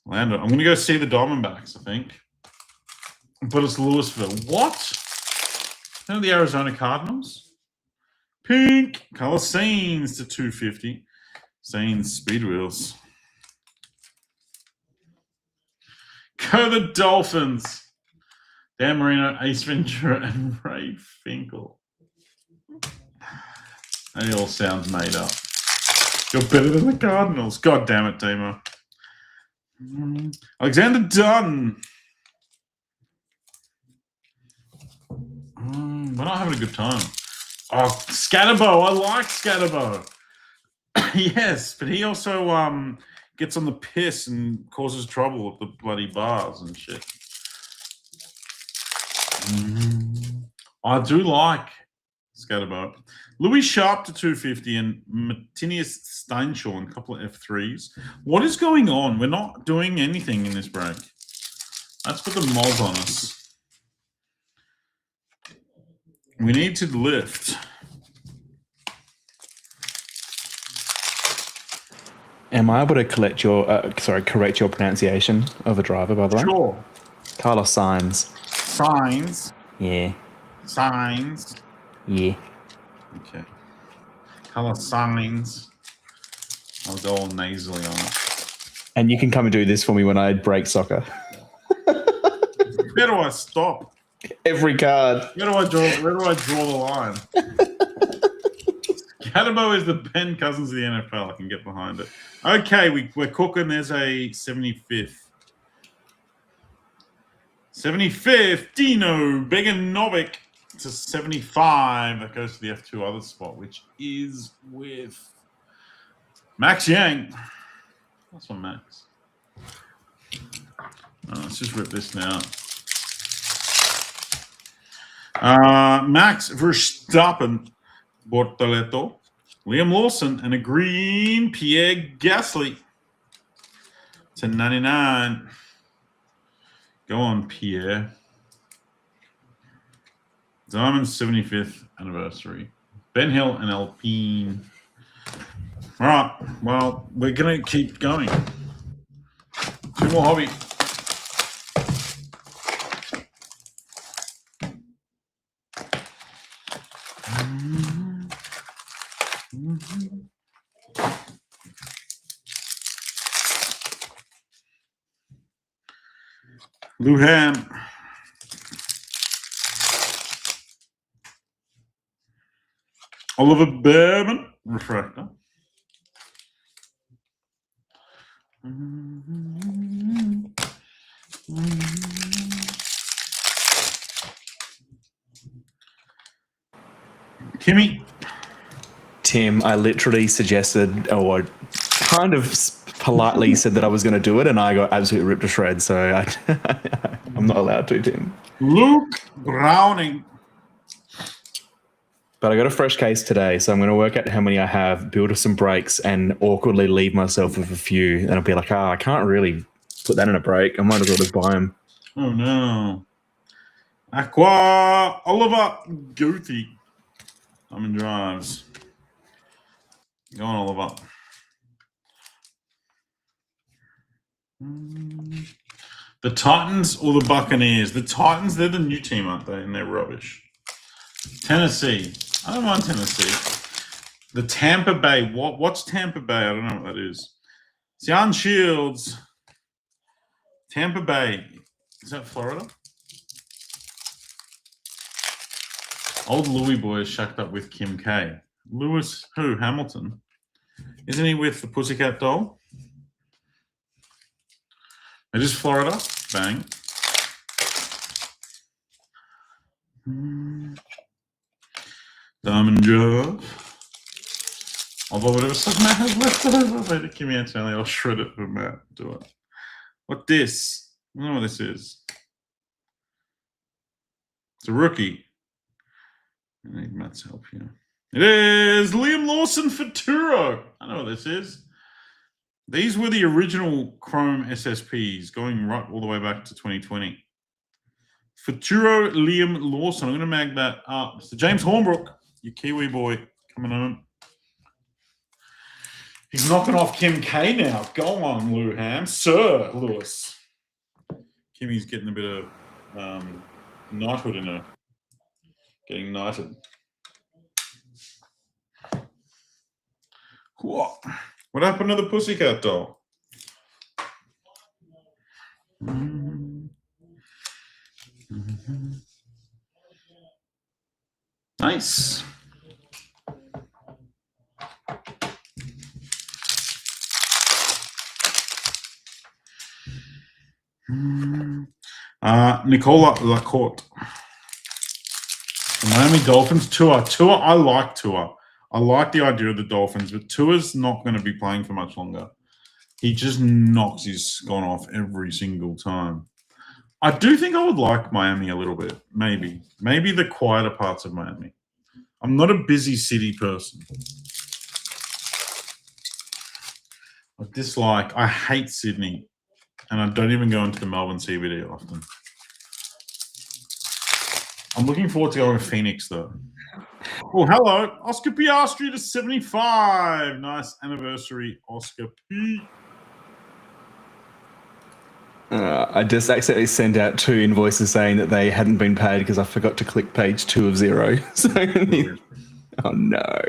Lando. I'm going to go see the Diamondbacks, I think. But it's Louisville. What? No, the Arizona Cardinals? Pink. Color Scenes to $2.50. Scenes Speed Wheels. Go the Dolphins. Dan Marino, Ace Ventura, and Ray Finkel. That all sounds made up. You're better than the Cardinals. God damn it, Demo. Alexander Dunn. We're not having a good time. Oh, Scatterbo. I like Scatterbo. Yes, but he also gets on the piss and causes trouble at the bloody bars and shit. I do like Scatterbo. Louis Sharp to $2.50 and Martinius Steinshaw and a couple of F3s. What is going on? We're not doing anything in this break. Let's put the mods on us. We need to lift. Am I able to correct your pronunciation of a driver, by the way? Sure. Carlos Sainz. Signs. Yeah. Signs. Yeah. Okay. Color signs. I'll go all nasally on it. And you can come and do this for me when I break soccer. Where do I stop? Every card. Where do I draw the line? Scatterbo is the Ben Cousins of the NFL. I can get behind it. Okay, we're cooking. There's a 75th. 75th, Dino Beganovic to 75. That goes to the F2 other spot, which is with Max Yang. That's one, Max. Let's just rip this now. Max Verstappen, Bortoleto, Liam Lawson, and a green Pierre Gasly to 99. Go on, Pierre. Diamond's 75th anniversary. Ben Hill and Alpine. All right. Well, we're going to keep going. Two more hobby. Luhan. Oliver Behrman. Refractor. Timmy. Tim, I literally suggested, or kind of politely said that I was going to do it, and I got absolutely ripped to shreds. So I'm not allowed to, Tim. Luke Browning. But I got a fresh case today, so I'm going to work out how many I have, build up some breaks, and awkwardly leave myself with a few. And I'll be like, I can't really put that in a break. I might as well just buy them. Oh, no. Aqua Oliver Goethe. Diamond drives. Go on, Oliver. The Titans or the Buccaneers? The Titans, they're the new team, aren't they? And they're rubbish. Tennessee. I don't mind Tennessee. The Tampa Bay. What's Tampa Bay? I don't know what that is. Sion Shields. Tampa Bay. Is that Florida? Old Louis boy is shacked up with Kim K. Lewis who? Hamilton. Isn't he with the Pussycat Doll? It is Florida. Bang. Diamond Joe. Although whatever stuff Matt has left over, better give me Antonelli. I'll shred it for Matt. Do it. What this? I don't know what this is. It's a rookie. I need Matt's help here. It is Liam Lawson for Turo. I know what this is. These were the original Chrome SSPs going right all the way back to 2020. Futuro Liam Lawson. I'm going to mag that up. So James Hornbrook, your Kiwi boy, coming home. He's knocking off Kim K now. Go on, Luham. Sir Lewis. Kimmy's getting a bit of knighthood in her. Getting knighted. What happened to the Pussycat Doll? Nice. Nicola Lacorte. The Miami Dolphins. Tua, I like Tua. I like the idea of the Dolphins, but Tua's not going to be playing for much longer. He just knocks his scone off every single time. I do think I would like Miami a little bit. Maybe the quieter parts of Miami. I'm not a busy city person. I hate Sydney, and I don't even go into the Melbourne CBD often. I'm looking forward to going to Phoenix, though. Oh, hello. Oscar Piastri to 75. Nice anniversary, Oscar P. I just accidentally sent out 2 invoices saying that they hadn't been paid because I forgot to click page 2 of 0. So, oh no.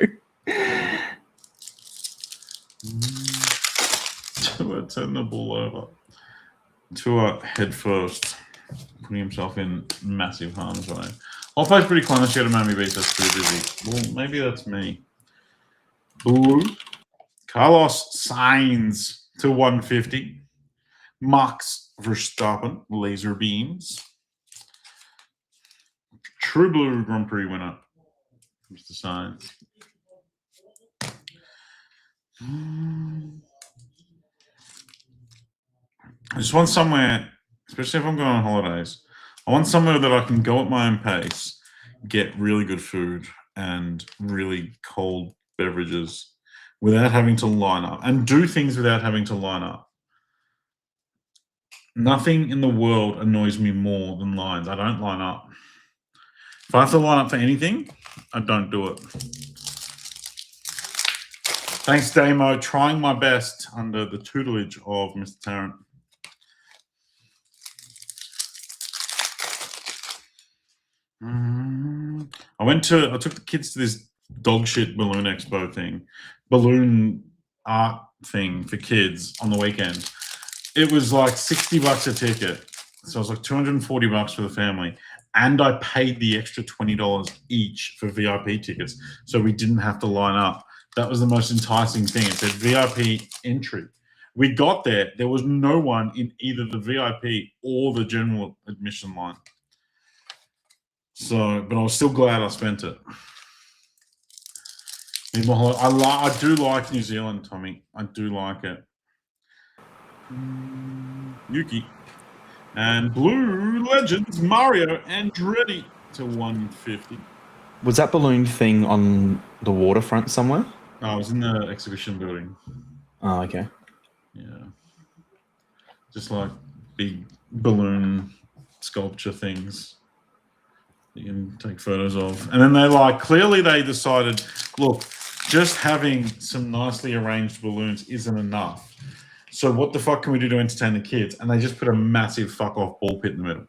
Tua turn the ball over. Tua head first, putting himself in massive harm's way. I'll play pretty close to Miami Beach. That's pretty busy. Well, maybe that's me. Blue. Carlos Sainz to 150. Max Verstappen, laser beams. True Blue Grand Prix winner, Mr. Sainz. I just want somewhere, especially if I'm going on holidays, I want somewhere that I can go at my own pace, get really good food and really cold beverages without having to line up, and do things without having to line up. Nothing in the world annoys me more than lines. I don't line up. If I have to line up for anything, I don't do it. Thanks, Damo. Trying my best under the tutelage of Mr. Tarrant. I took the kids to this dog shit balloon expo thing, balloon art thing for kids on the weekend. It was like $60 a ticket. So it was like $240 for the family. And I paid the extra $20 each for VIP tickets. So we didn't have to line up. That was the most enticing thing. It said VIP entry. We got there. There was no one in either the VIP or the general admission line. So, but I was still glad I spent it. I do like New Zealand, Tommy. I do like it. Yuki. And Blue Legends, Mario Andretti to 150. Was that balloon thing on the waterfront somewhere? Oh, I was in the exhibition building. Oh, okay. Yeah. Just like big balloon sculpture things that you can take photos of. And then clearly they decided, look, just having some nicely arranged balloons isn't enough. So what the fuck can we do to entertain the kids? And they just put a massive fuck off ball pit in the middle.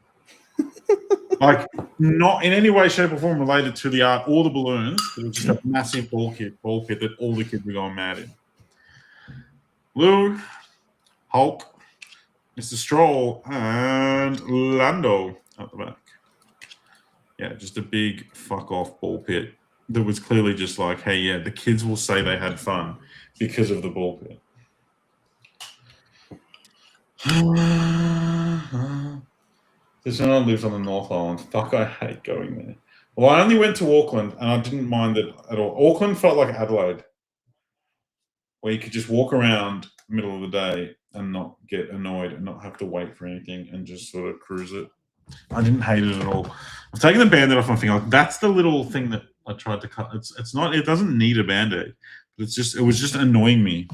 Like, not in any way, shape, or form related to the art or the balloons, but it was just a massive ball pit that all the kids were going mad in. Lou, Hulk, Mr. Stroll, and Lando at the back. Yeah, just a big fuck off ball pit that was clearly just like, hey, yeah, the kids will say they had fun because of the ball pit. This one lives on the North Island. Fuck, I hate going there. Well, I only went to Auckland, and I didn't mind it at all. Auckland felt like Adelaide, where you could just walk around middle of the day and not get annoyed and not have to wait for anything and just sort of cruise it. I didn't hate it at all. I've taken the Band-Aid off my finger. That's the little thing that I tried to cut. It's not. It doesn't need a Band-Aid. But it was just annoying me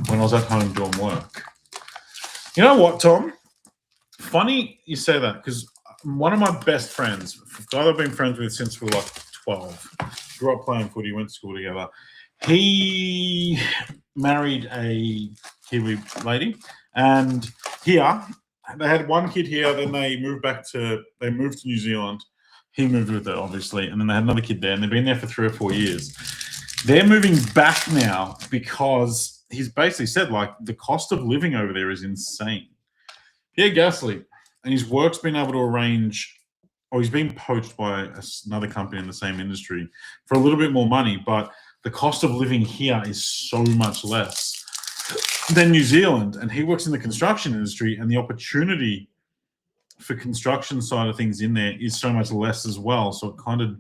when I was at home doing work. You know what, Tom? Funny you say that, because one of my best friends, a guy I've been friends with since we were like 12, grew up playing footy, went to school together. He married a Kiwi lady, and here they had one kid here. Then they moved to New Zealand. He moved with her, obviously, and then they had another kid there, and they've been there for 3 or 4 years. They're moving back now because he's basically said, like, the cost of living over there is insane. Yeah, Gasly. And his work's been able to arrange, or he's been poached by another company in the same industry for a little bit more money, but the cost of living here is so much less than New Zealand. And he works in the construction industry, and the opportunity for construction side of things in there is so much less as well. So it kind of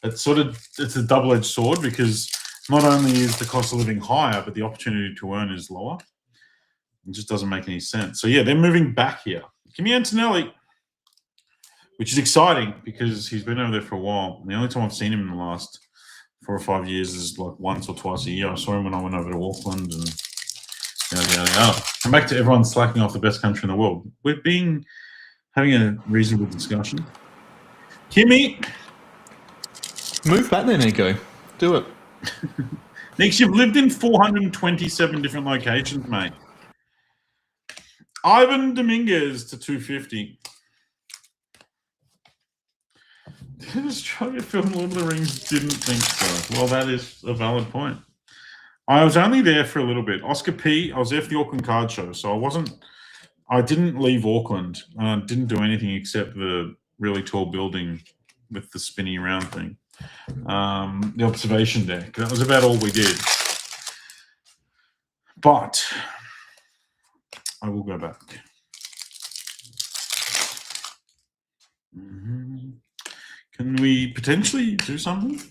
it's a double-edged sword, because not only is the cost of living higher, but the opportunity to earn is lower. It just doesn't make any sense. So, yeah, they're moving back here. Kimi Antonelli, which is exciting because he's been over there for a while. And the only time I've seen him in the last 4 or 5 years is like once or twice a year. I saw him when I went over to Auckland and yada, yada, yada. And back to everyone slacking off the best country in the world. We're having a reasonable discussion. Kimi. Move back there, Nico. Do it. Nick, you've lived in 427 different locations, mate. Ivan Dominguez to 250. Did Australia film Lord of the Rings? Didn't think so. Well, that is a valid point. I was only there for a little bit. Oscar P, I was there for the Auckland Card Show, so I didn't leave Auckland. I didn't do anything except the really tall building with the spinny around thing. The observation deck. That was about all we did. But I will go back. Can we potentially do something?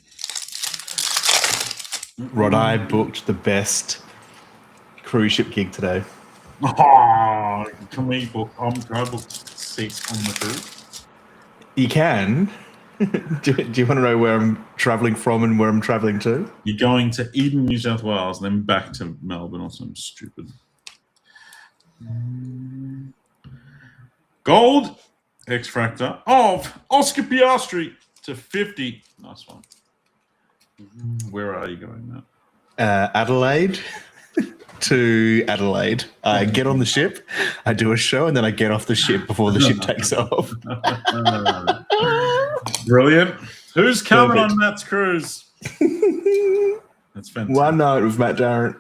Rod, I booked the best cruise ship gig today. Oh, can we book? Can I book seats on the cruise? You can. do you want to know where I'm travelling from and where I'm travelling to? You're going to Eden, New South Wales, and then back to Melbourne or something stupid. Gold X Factor of Oscar Piastri to 50. Nice one. Where are you going, Matt? Adelaide to Adelaide. I get on the ship, I do a show, and then I get off the ship before the ship takes off. Brilliant. Who's coming on Matt's cruise? That's fantastic. One night with Matt Jarrett.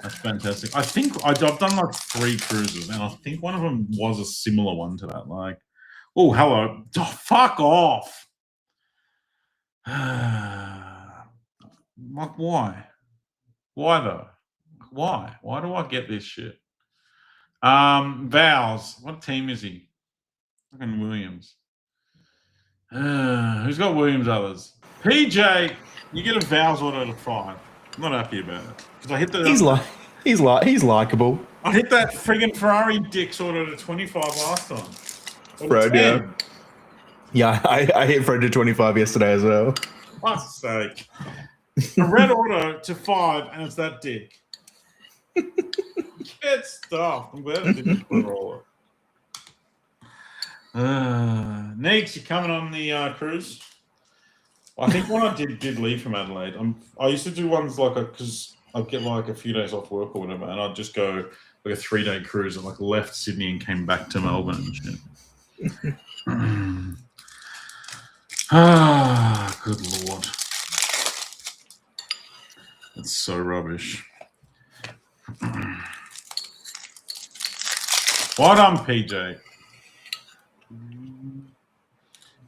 That's fantastic. I think I've done like 3 cruises, and I think one of them was a similar one to that. Like, oh, hello. Oh, fuck off. Like, why? Why though? Why? Why do I get this shit? Vows. What team is he? Fucking Williams. Who's got Williams others? PJ, you get a Vows auto to 5. I'm not happy about it. Because I hit the He's likable. I hit that friggin' Ferrari Dix auto to 25 last time. Fred, yeah. Yeah, I hit Fred to 25 yesterday as well. Fuck's sake. A red auto to 5, and it's that dick. Get stuffed. I'm glad I didn't put roll it. Neeks, you coming on the cruise? I think when I did leave from Adelaide, I used to do ones like because I'd get like a few days off work or whatever, and I'd just go like a 3-day cruise and like left Sydney and came back to Melbourne and shit. Good lord. That's so rubbish. Well done, PJ.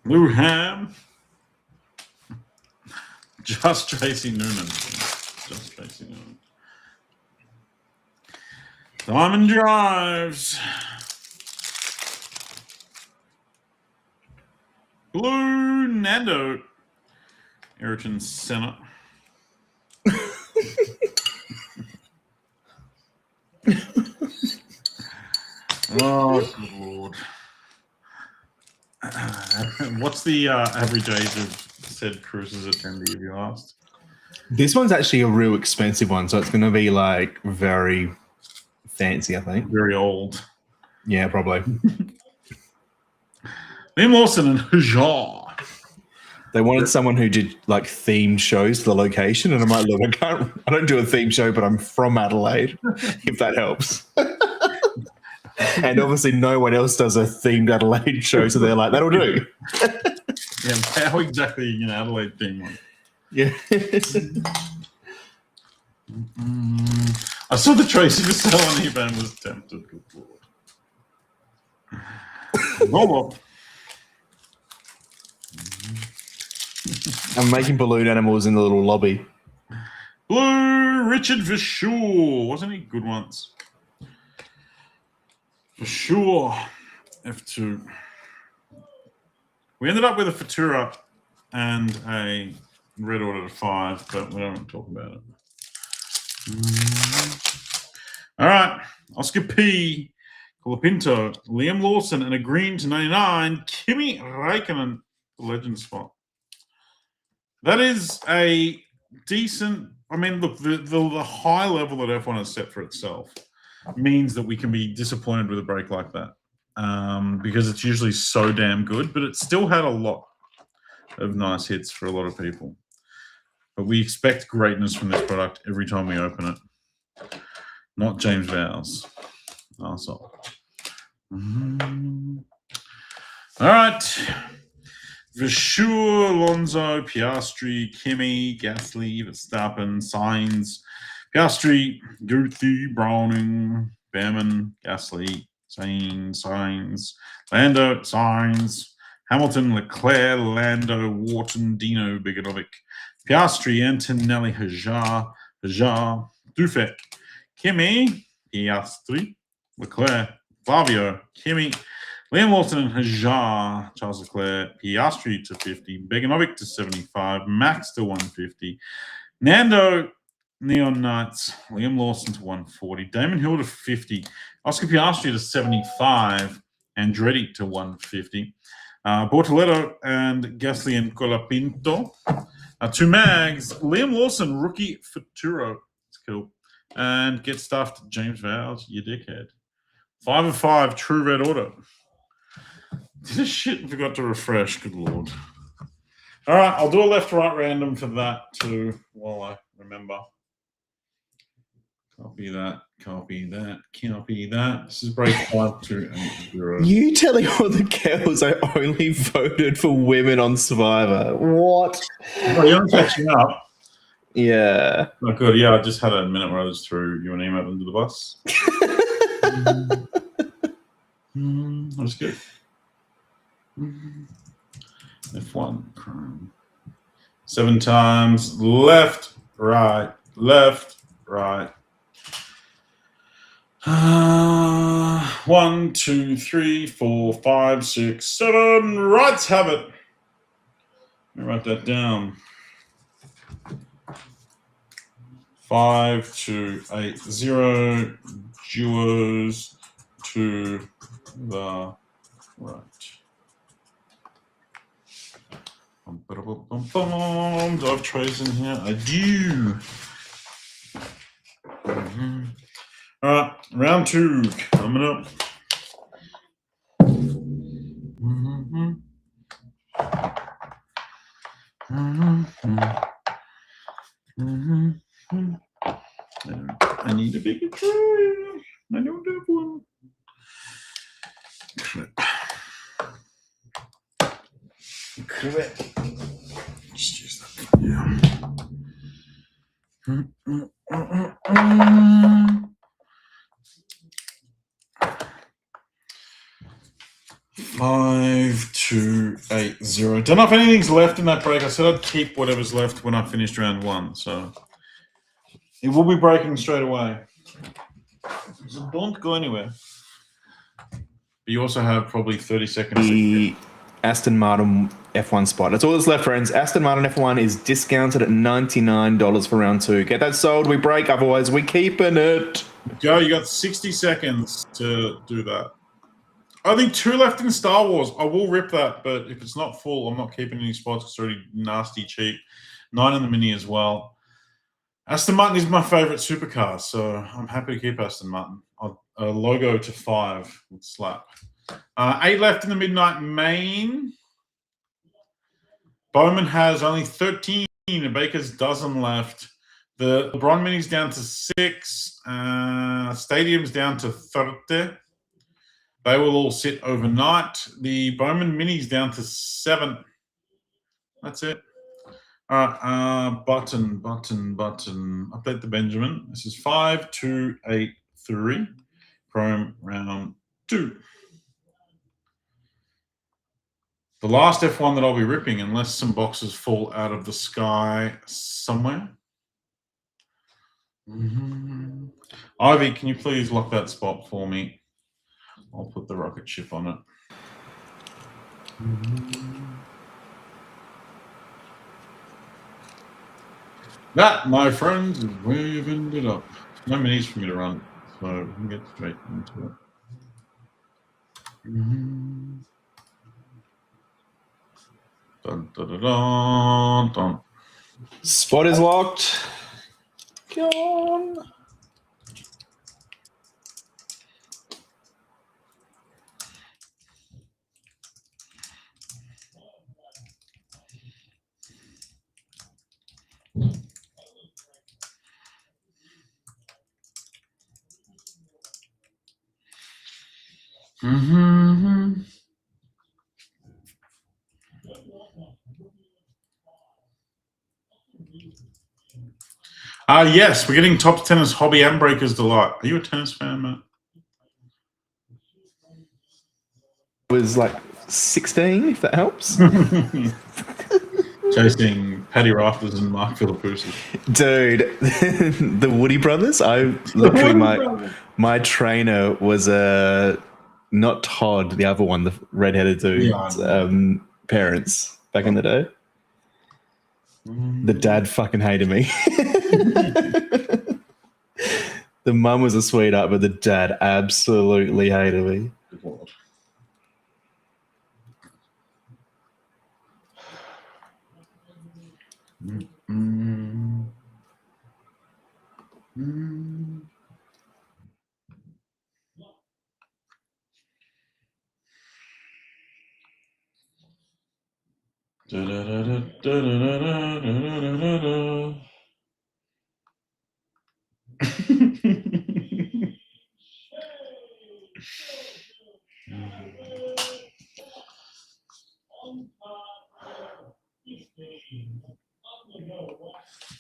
Lou Ham. Just Tracy Noonan. Just Tracy Noonan. Diamond Drives. Blue Nando. Ayrton Senna. Oh, good lord. What's the average age of said cruises attendee, have you asked? This one's actually a real expensive one, so it's going to be like very fancy, I think. Very old. Yeah, probably. Liam Lawson and Hajar. They wanted someone who did like themed shows for the location, and I'm like, look, I don't do a themed show, but I'm from Adelaide, if that helps. And obviously no one else does a themed Adelaide show, so they're like, that'll do. Yeah, how exactly are you an Adelaide theme one? Yeah. I saw the Tracy for sale on eBay and was tempted. Good lord. Roll up. I'm making balloon animals in the little lobby. Blue Richard for sure. Wasn't he good once? For sure. F2. We ended up with a Futura and a red order to 5, but we don't want to talk about it. All right. Oscar P. Colapinto, Liam Lawson, and a green to 99. Kimi Räikkönen, the legend spot. That is a decent. I mean, look, the high level that F1 has set for itself means that we can be disappointed with a break like that because it's usually so damn good, but it still had a lot of nice hits for a lot of people. But we expect greatness from this product every time we open it. Not James Vows. Arsehole. All right. Verschure, Alonso, Piastri, Kimi, Gasly, Verstappen, Sainz, Piastri, Guthi, Browning, Behrman, Gasly, Sainz, Lando, Sainz, Hamilton, Leclerc, Lando, Wharton, Dino, Biganovic, Piastri, Antonelli, Hajar, Dufek, Kimi, Piastri, Leclerc, Flavio, Kimi, Liam Lawson and Hajar, Charles Leclerc, Piastri to 50, Beganovic to 75, Max to 150, Nando, Neon Knights, Liam Lawson to 140, Damon Hill to 50, Oscar Piastri to 75, Andretti to 150, Bortoletto and Gasly and Colapinto. 2 mags, Liam Lawson, rookie Futuro. It's cool. And get stuffed, James Vows, you dickhead. 5 of 5, true red auto. This shit forgot to refresh. Good lord. All right, I'll do a left-right random for that too while I remember. Copy that. This is break 5-2-0. You telling all the girls I only voted for women on Survivor? What? Well, you're catching up. Yeah. Oh, good. Yeah, I just had a minute where I just threw you an email under the bus. That was good. F1 Chrome. 7 times left, right, left, right. 1, 2, 3, 4, 5, 6, 7. Rights have it. Let me write that down. 5280 duos to the right. Do I have trays in here? I do. All right, round 2 coming up. I need a bigger tray. I don't have one. Clip. Just use that. Yeah. 5280. Don't know if anything's left in that break. I said I'd keep whatever's left when I finished round 1, so it will be breaking straight away. So don't go anywhere. But you also have probably 30 seconds. The Aston Martin F1 spot. That's all that's left, friends. Aston Martin F1 is discounted at $99 for round 2. Get that sold, we break. Otherwise, we keeping it. Go, you got 60 seconds to do that. I think 2 left in Star Wars. I will rip that, but if it's not full, I'm not keeping any spots. It's already nasty cheap. 9 in the Mini as well. Aston Martin is my favourite supercar, so I'm happy to keep Aston Martin. A logo to 5 would slap. 8 left in the Midnight Main. Bowman has only 13. Baker's dozen left. The LeBron Mini's down to 6. Stadium's down to 30. They will all sit overnight. The Bowman Mini's down to 7. That's it. All right, button. Update the Benjamin. This is 5283. Chrome round 2. The last F1 that I'll be ripping, unless some boxes fall out of the sky somewhere. Ivy, can you please lock that spot for me? I'll put the rocket ship on it. That, my friends, is where you've ended up. No minis for me to run, so we can get straight into it. Dun, dun, dun, dun, dun. Spot is locked. Go on. Yes, we're getting Top Tennis Hobby and Breakers Delight. Are you a tennis fan, Matt? Was like 16, if that helps. Chasing Paddy Rafters and Mark Philippoussis. Dude, the Woody brothers. I literally my trainer was not Todd, the other one, the redheaded dude. Parents back in the day. The dad fucking hated me. The mum was a sweetheart, but the dad absolutely hated me.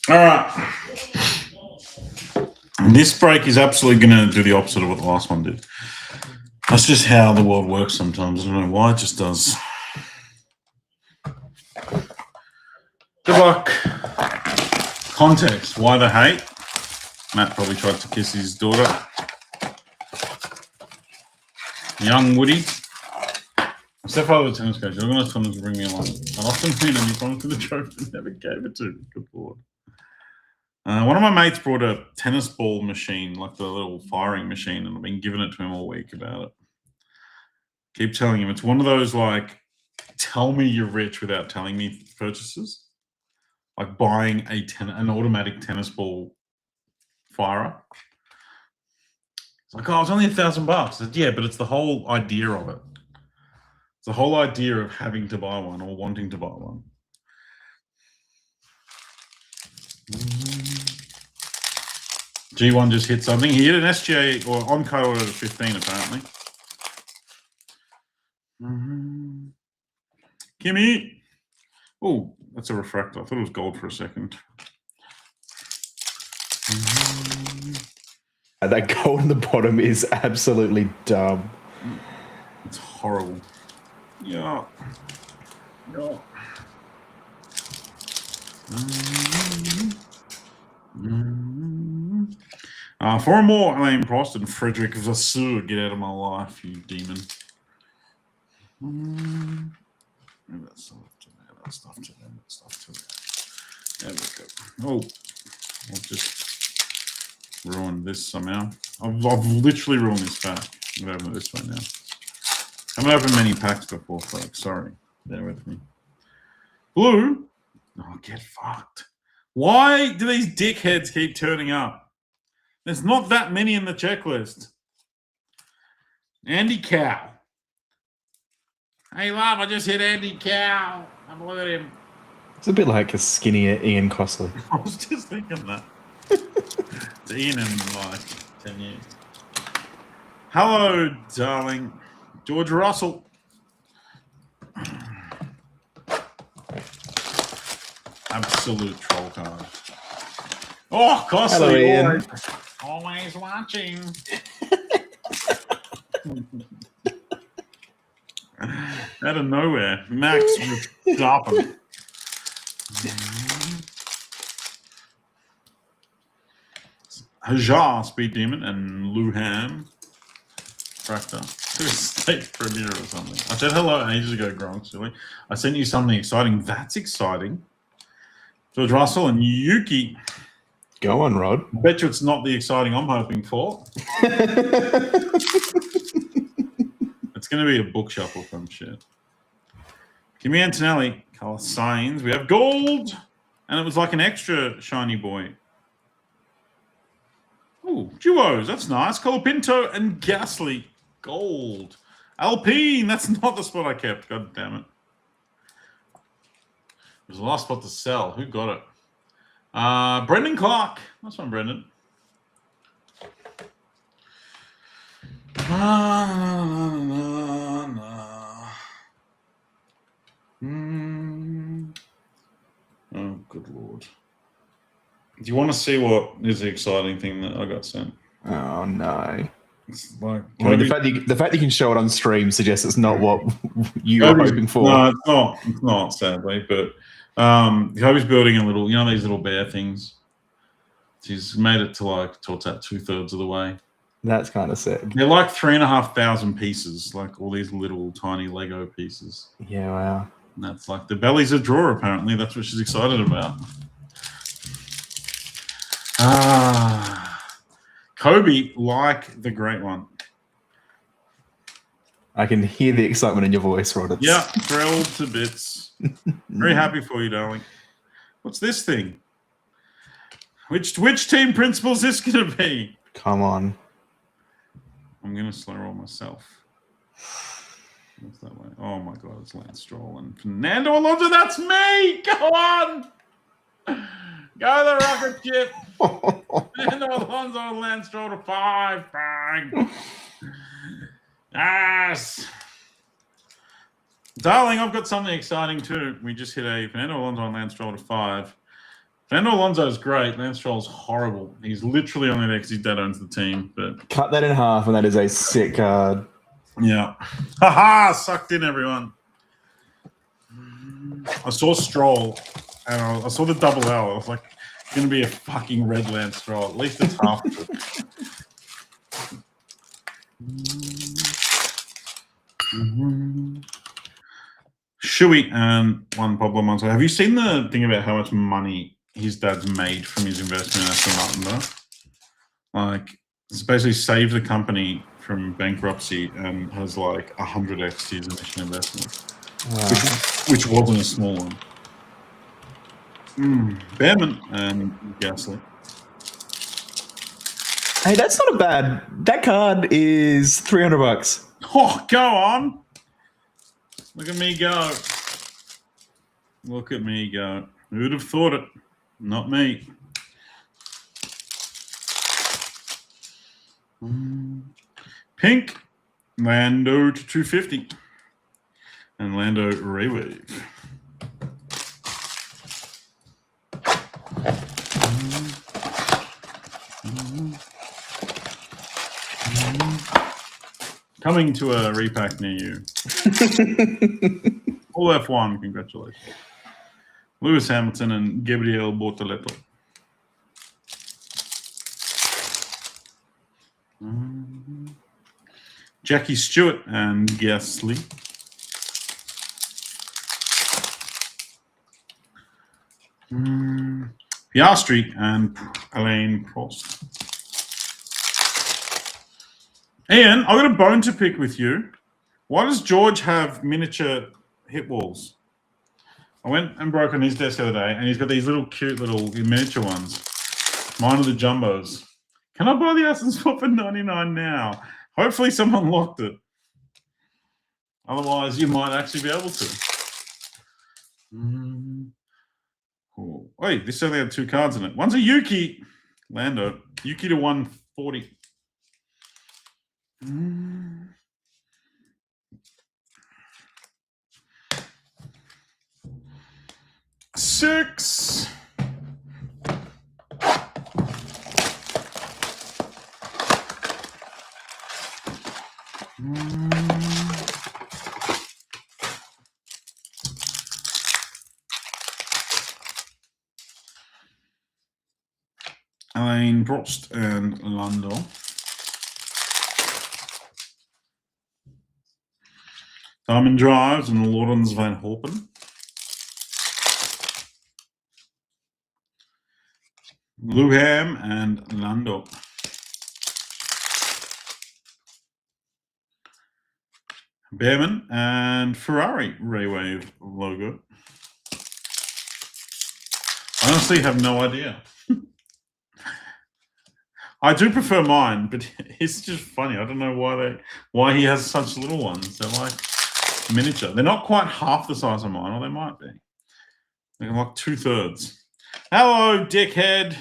All right. This break is absolutely going to do the opposite of what the last one did. That's just how the world works sometimes. I don't know why it just does. Good luck. Context. Why the hate? Matt probably tried to kiss his daughter. Young Woody. My stepfather was a tennis coach. You're organized Thomas to bring me along. I'd often been and he promised me the trophy and never gave it to me. Good lord. One of my mates brought a tennis ball machine, like the little firing machine, and I've been giving it to him all week about it. Keep telling him. It's one of those, like, tell me you're rich without telling me purchases. Like buying an automatic tennis ball firer. It's like, oh, it's only $1,000. I said, yeah, but it's the whole idea of it. It's the whole idea of having to buy one or wanting to buy one. G1 just hit something. He hit an SGA or on code order at 15, apparently. Kimmy. Oh, that's a refractor. I thought it was gold for a second. That gold on the bottom is absolutely dumb. It's horrible. Yeah. Yeah. Four more Alain Prost and Frederick Vasseur. Get out of my life, you demon. That stuff to there, that stuff to there, that stuff to there. There we go. Oh, I've just ruined this somehow. I've literally ruined this pack. I'm going to open it this way now. I haven't opened many packs before, folks. Sorry. Bear with me. Blue. Oh, get fucked. Why do these dickheads keep turning up? There's not that many in the checklist. Andy Cow. Hey, love, I just hit Andy Cow. I'm looking at him. It's a bit like a skinnier Ian Crossley. I was just thinking that. It's Ian in like 10 years. Hello, darling. George Russell. Absolute troll card. Oh, Costly. Hello, Ian. Always watching. Out of nowhere, Max was stopping. Hajar, Speed Demon, and Luham. Tractor. State Premier or something. I said hello ages ago, Gronk, silly. I sent you something exciting. That's exciting. George Russell and Yuki. Go on, Rod. I bet you it's not the exciting I'm hoping for. It's going to be a book shuffle from shit. Kimi Antonelli, Carlos Sainz. We have gold. And it was like an extra shiny boy. Oh, duos. That's nice. Colapinto and Gasly. Gold. Alpine. That's not the spot I kept. God damn it. It was the last spot to sell. Who got it? Brendan Clark. Nice one, Brendan. Oh, good lord. Do you want to see what is the exciting thing that I got sent? Oh, no. It's like, I mean, the fact that you can show it on stream suggests it's not what you were hoping for. No, it's not. It's not, sadly. But Kobe's building a little, these little bear things. He's made it to towards that 2/3 of the way. That's kind of sick. They're like 3,500 pieces, like all these little tiny Lego pieces. Yeah, wow. And that's like the belly's a drawer, apparently. That's what she's excited about. Kobe, like the great one. I can hear the excitement in your voice, Rod. Yeah, thrilled to bits. Very happy for you, darling. What's this thing? Which team principal is this going to be? Come on. I'm going to slow roll myself. What's that way? Oh, my God. It's Lance Stroll and Fernando Alonso. That's me. Go on. Go the rocket ship. Fernando Alonso and Lance Stroll to 5. Bang. Yes. Darling, I've got something exciting too. We just hit a Fernando Alonso and Lance Stroll to 5. Fernando Alonso is great. Lance Stroll's horrible. He's literally only there because his dad owns the team. But Cut that in half, and that is a sick card. yeah. Haha! Sucked in, everyone. I saw Stroll, and I saw the double L. I was like, it's going to be a fucking red Lance Stroll. At least it's half good. Shuey and one Pablo Montoya. Have you seen the thing about how much money his dad's made from his investment in Aston Martin, though? Like, it's basically saved the company from bankruptcy and has like 100x his initial investment, which wasn't a small one. Behrman and Gasly. Hey, that's not a bad. That card is $300. Oh, go on. Look at me go. Look at me go. Who'd have thought it? Not me. Pink. Lando to 250. And Lando Raywave. Coming to a repack near you. All F1, congratulations. Lewis Hamilton and Gabriel Bortoleto. Jackie Stewart and Gasly. Piastri and Alain Prost. Ian, I've got a bone to pick with you. Why does George have miniature hip walls? I went and broke on his desk the other day, and he's got these little cute little miniature ones. Mine are the jumbos. Can I buy the Aston Spot for $99 now? Hopefully someone locked it. Otherwise, you might actually be able to. Cool. Wait, this only had 2 cards in it. One's a Yuki. Lando. Yuki to 140. Six. Alain Prost and Lando. Diamond Drives and Lawrence Van Holpen. Luham and Lando. Behrman and Ferrari Raywave logo. I honestly have no idea. I do prefer mine, but it's just funny. I don't know why he has such little ones. They're like miniature. They're not quite half the size of mine, or they might be. They're like 2/3. Hello, dickhead.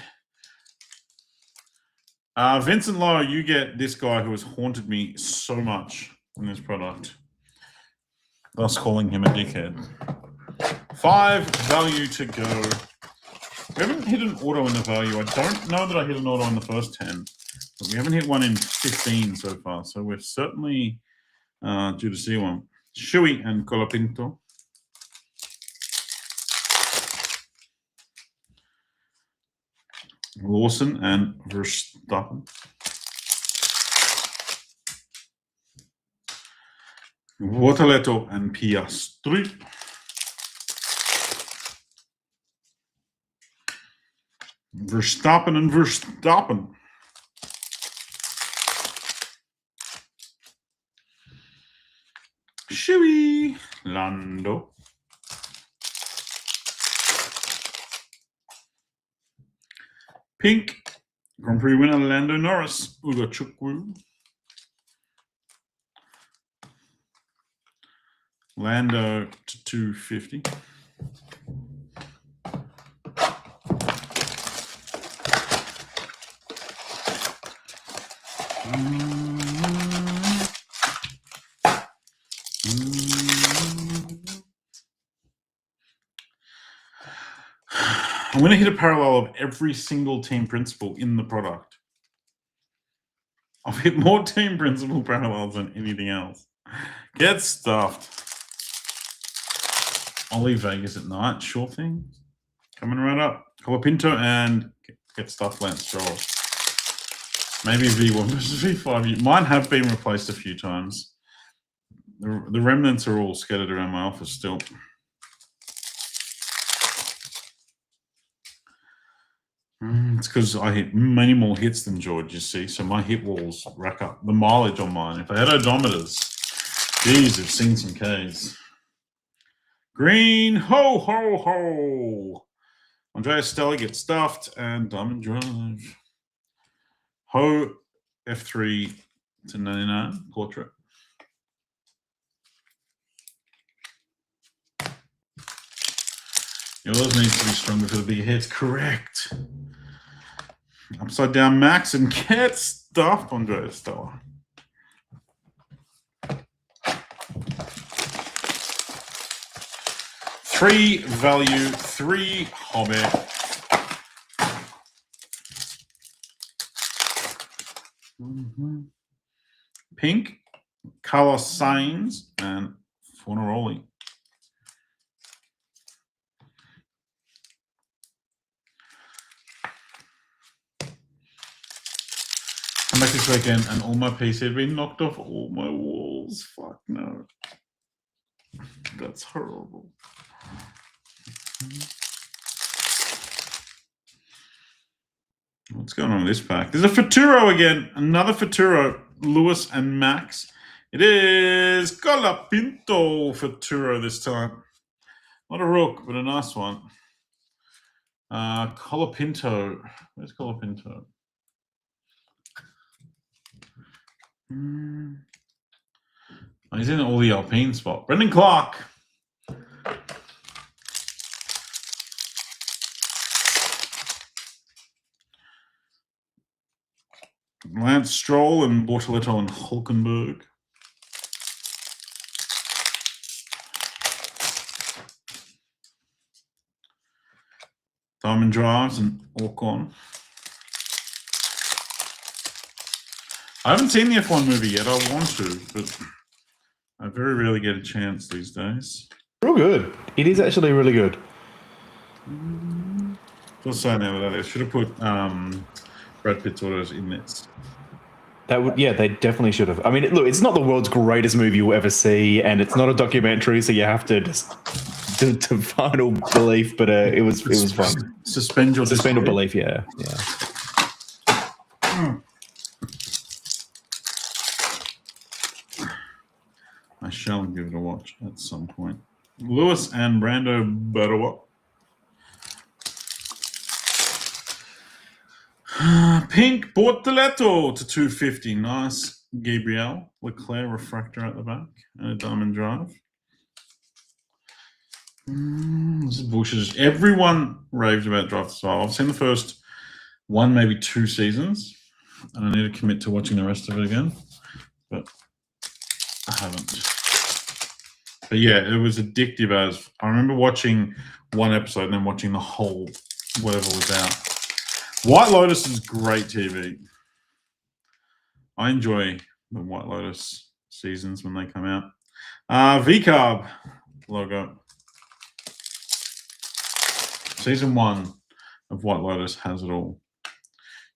Vincent Lowe, you get this guy who has haunted me so much in this product, thus calling him a dickhead. 5 value to go. We haven't hit an auto in the value. I don't know that I hit an auto in the first 10, but we haven't hit one in 15 so far, so we're certainly due to see one. Shui and Colapinto. Lawson and Verstappen. Bortoleto and Piastri. Verstappen and Verstappen. Shui, Lando. Pink, Grand Prix winner Lando Norris, Ugo Chukwu. Lando to 250. I'm going to hit a parallel of every single team principal in the product. I've hit more team principal parallels than anything else. Get stuffed. I'll leave Vegas at night. Sure thing. Coming right up. Colapinto and get stuffed Lance Stroll. Maybe V1 versus V5. Mine have been replaced a few times. The remnants are all scattered around my office still. It's because I hit many more hits than George, you see. So my hit walls rack up the mileage on mine. If I had odometers, geez, I've seen some Ks. Green, ho, ho, ho. Andrea Stella gets stuffed and Diamond Drive. Ho, F3 to 99, portrait. Yours needs to be stronger for the bigger hits. Correct. Upside down Max and get stuffed, Andrea Stella. Three value, three hobby. Pink, Carlos Sainz, and Fornaroli. Come back this weekend and all my PC had been knocked off all my walls. Fuck no. That's horrible. What's going on with this pack? There's a Futuro again. Another Futuro. Lewis and Max. It is Colapinto Futuro this time. Not a rook, but a nice one. Colapinto. Where's Colapinto? Oh, he's in all the Alpine spot. Brendan Clark. Lance Stroll and Bortoletto and Hulkenberg. Diamond Drives and Ocon. I haven't seen the F1 movie yet. I want to, but I very rarely get a chance these days. Real good. It is actually really good. Just saying that I should have put Brad Pitt's autos in this. That would, yeah, they definitely should have. I mean, look, it's not the world's greatest movie you'll ever see, and it's not a documentary, so you have to just to final belief. But it was fun. Suspend your belief, yeah. I shall give it a watch at some point. Lewis and Brando Butterwell. Pink Bortoletto to 250. Nice. Gabriel Leclerc refractor at the back and a Diamond Drive. This is bullshit. Everyone raved about Drive to Survive. I've seen the first one, maybe 2 seasons, and I need to commit to watching the rest of it again, but I haven't. But yeah, it was addictive as I remember watching one episode and then watching the whole whatever was out. White Lotus is great TV. I enjoy the White Lotus seasons when they come out. VCarb logo. Season 1 of White Lotus has it all.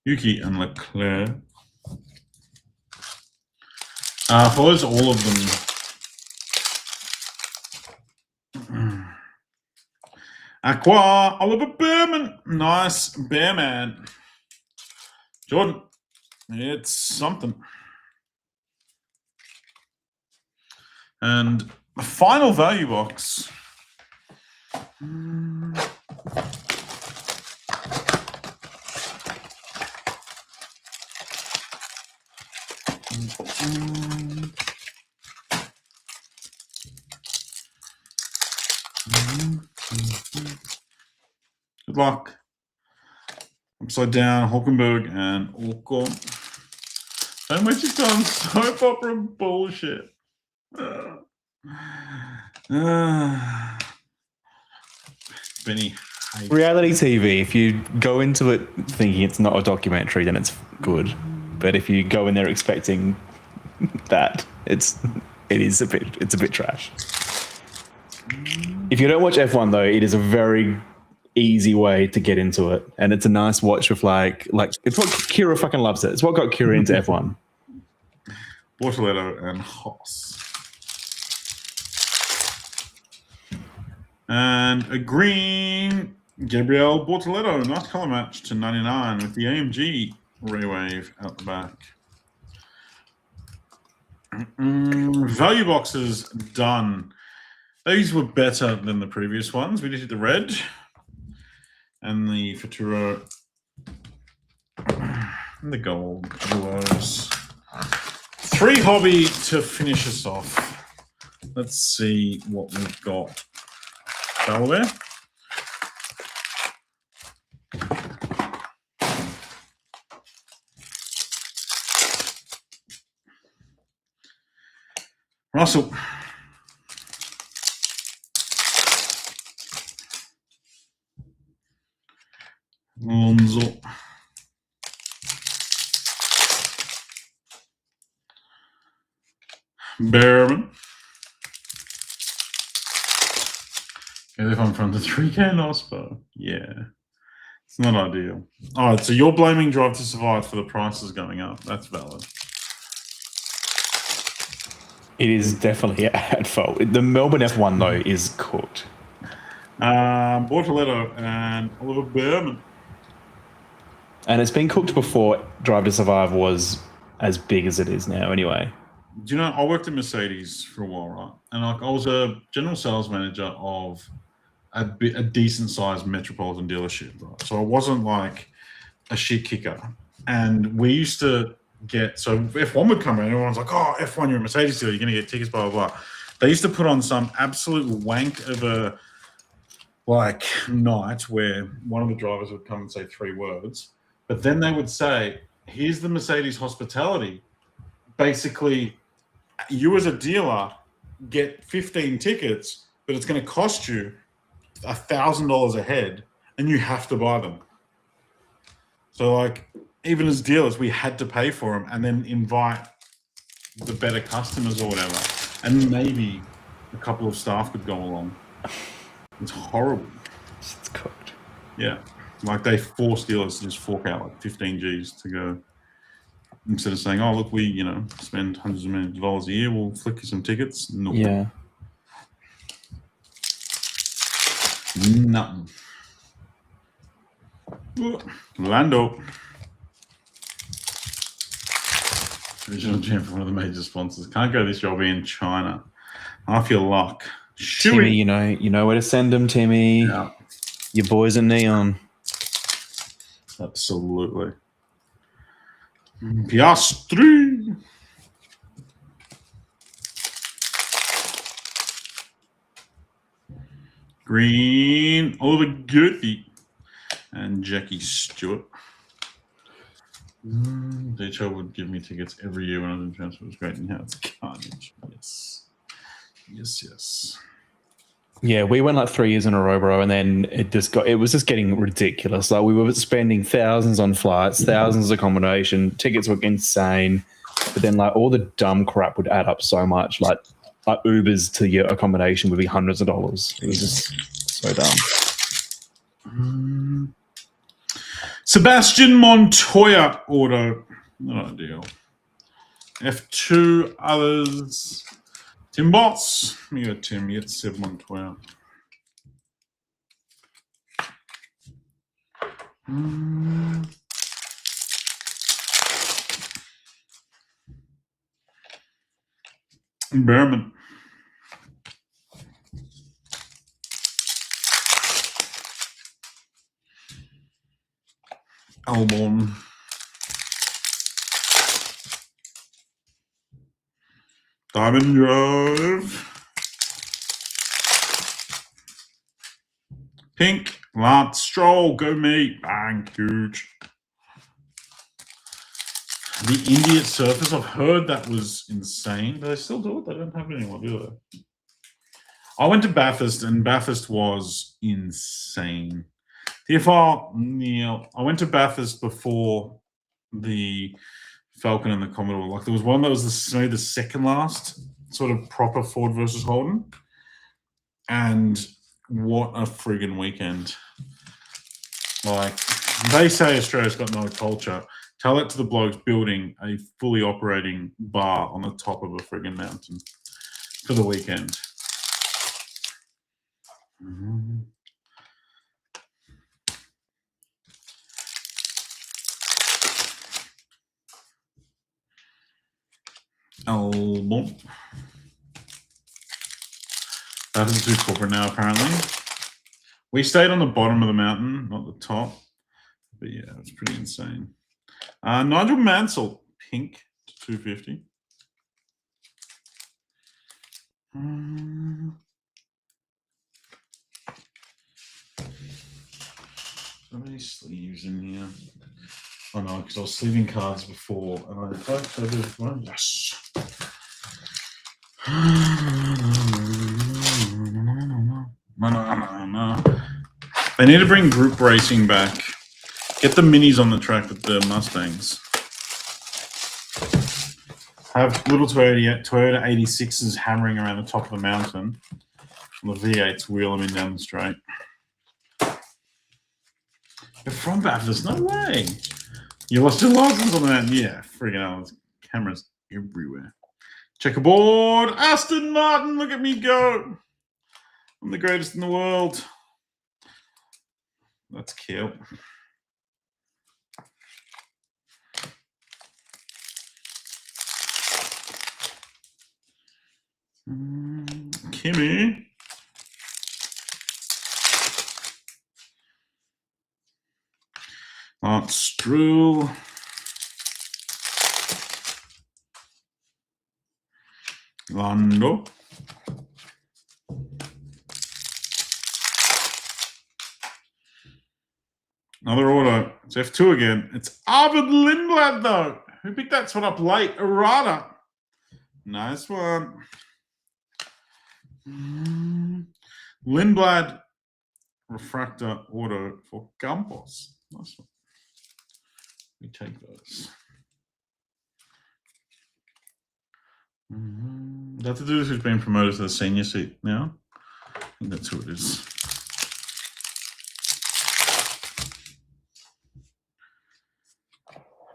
Yuki and Leclerc. Follows all of them. Aqua, Oliver Bearman. Nice. Bearman. Jordan. It's something. And the final value box. Good luck. Upside down, Hulkenberg and Ocon. So much you've done soap opera bullshit. Benny Reality TV, if you go into it thinking it's not a documentary, then it's good. But if you go in there expecting that, it's a bit trash. If you don't watch F1 though, it is a very easy way to get into it, and it's a nice watch with like it's what Kira fucking loves it. It's what got Kira into F1. Bortoletto and Haas. And a green Gabriel Bortoletto, nice colour match to 99 with the AMG Raywave out the back. Value boxes done. These were better than the previous ones. We did the red and the Futuro and the gold duos. 3 hobby to finish us off. Let's see what we've got. Delaware. Russell. Alonso. Behrman. Okay, if I'm from the 3K Nospo. Yeah. It's not ideal. All right, so you're blaming Drive to Survive for the prices going up. That's valid. It is definitely at fault. The Melbourne F1 though is cooked. Bortoletto and Oliver Behrman. And it's been cooked before Drive to Survive was as big as it is now anyway. Do you know, I worked at Mercedes for a while, right? And I was a general sales manager of a decent-sized metropolitan dealership, right? So I wasn't like a shit kicker. And we used to get, so F1 would come in, and everyone's like, oh, F1, you're a Mercedes dealer, you're going to get tickets, blah, blah, blah. They used to put on some absolute wank of a night where one of the drivers would come and say 3 words, but then they would say, here's the Mercedes hospitality. Basically, you as a dealer get 15 tickets, but it's going to cost you $1,000 a head, and you have to buy them. So, like, even as dealers, we had to pay for them and then invite the better customers or whatever. And maybe a couple of staff could go along. It's horrible. It's cooked. Yeah. Like, they force dealers to just fork out like 15 G's to go. Instead of saying, oh, look, we, spend hundreds of millions of dollars a year, we'll flick you some tickets. No. Yeah. Nothing. Lando. Original champ for one of the major sponsors. Can't go this year, I'll be in China. Half your luck. Timmy, you know where to send them, Timmy. Yeah. Your boys are neon. Absolutely. Piastri. Green, Oliver Goethe, and Jackie Stewart. DHL would give me tickets every year when I was in transfer. It was great, and now it's carnage. Yes. Yes, yes. Yeah, we went like 3 years in a row, bro, and then it was just getting ridiculous. Like, we were spending thousands on flights, thousands of accommodation, tickets were insane, but then like all the dumb crap would add up so much. Like Ubers to your accommodation would be hundreds of dollars. It was just so dumb. Sebastian Montoya auto, not ideal. F2 others. Tim Bots. You got Tim, you get Seb Montoya. Behrman. Albon. Diamond Drive. Pink. Lance Stroll. Go me. Bang. Huge. The India Surface. I've heard that was insane. But they still do it. They don't have it anymore, do they? I went to Bathurst, and Bathurst was insane. Yeah, I went to Bathurst before the Falcon and the Commodore. Like there was one that was maybe the second last sort of proper Ford versus Holden, and what a friggin' weekend! Like they say, Australia's got no culture. Tell that to the blokes building a fully operating bar on the top of a friggin' mountain for the weekend. Album. That is too corporate now, apparently. We stayed on the bottom of the mountain, not the top. But yeah, it was pretty insane. Nigel Mansell, pink to 250. So many sleeves in here. Oh no, because I was sleeving cards before, and I did one. Yes. No. They need to bring group racing back. Get the minis on the track with the Mustangs. Have little Toyota 86s hammering around the top of the mountain. And the V8s wheel them in down the straight. You're from Bathurst? No way. You lost your license on that? Yeah, friggin' hell. There's cameras everywhere. Checkerboard. Aston Martin, look at me go. I'm the greatest in the world. That's cute. Kimmy. Strul. Lando. Another auto. It's F2 again. It's Arvid Lindblad, though. Who picked that one up late? Errata. Nice one. Lindblad refractor auto for Campos. Nice one. We take those. That's the dude who's been promoted to the senior seat now. I think that's who it is.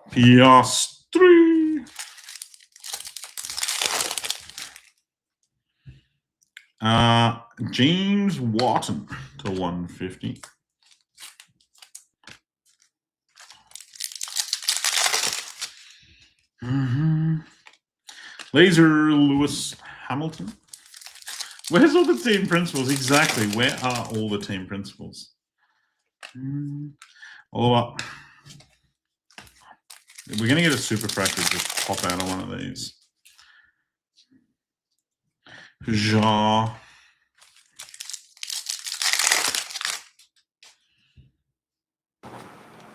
Piastri. James Watton to 150. Laser Lewis Hamilton. Where's all the team principals? Exactly. Where are all the team principals? All up. We're going to get a super practice just pop out of one of these. Ja.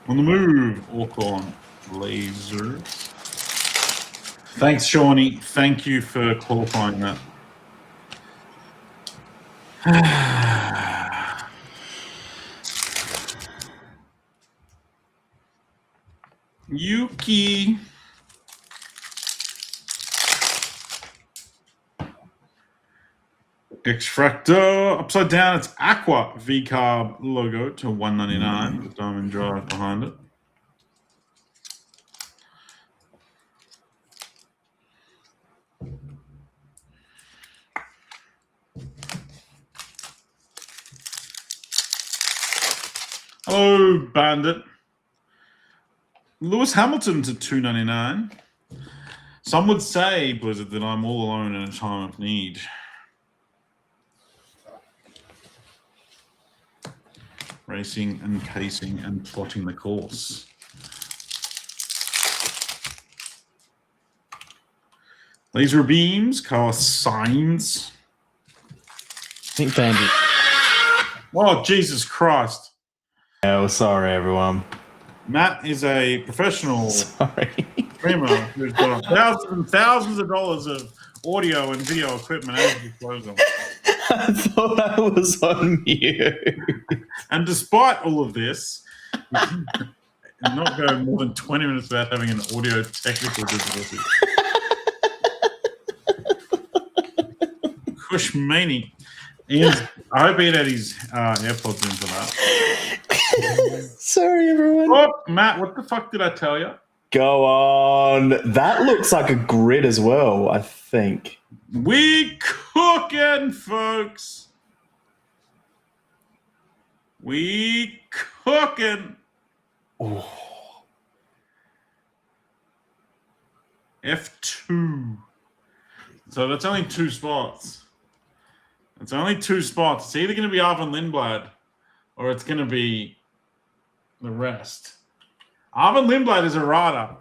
On the move, Orcon Laser. Thanks, Shawnee. Thank you for qualifying that. Yuki. X-Fractor. Upside down, it's Aqua V-Carb logo to 199. The diamond drive behind it. Hello, Bandit. Lewis Hamilton to 299. Some would say, Blizzard, that I'm all alone in a time of need. Racing and casing and plotting the course. Laser beams, car signs. I think Bandit. Oh, Jesus Christ. Oh, sorry, everyone. Matt is a professional streamer who's got thousands and thousands of dollars of audio and video equipment as you close them. I thought I was on mute. And despite all of this, we can not go more than 20 minutes without having an audio technical difficulty. Kushmani. I hope he had his AirPods in for that. Sorry, everyone. Oh, Matt, what the fuck did I tell you? Go on. That looks like a grid as well, I think. We cooking, folks. We cooking. Ooh. F2. So that's only 2 spots. It's only 2 spots. It's either going to be Arvin Lindblad or it's going to be the rest. Arvin Lindblad is a rider.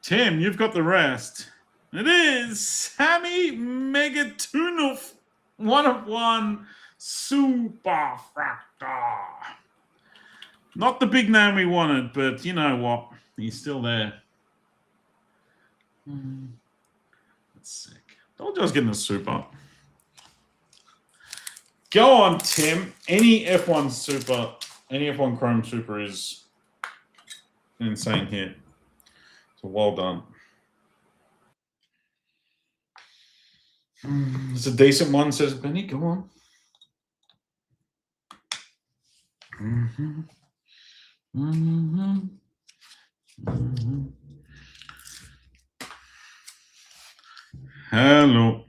Tim, you've got the rest. It is Sammy Megatunov, 1 of 1 Super Factor. Not the big name we wanted, but you know what? He's still there. That's sick. Told you I was getting a super. Go on, Tim. Any F1 super, any F1 Chrome super is an insane hit. So well done. It's a decent one, says Benny. Go on. Hello.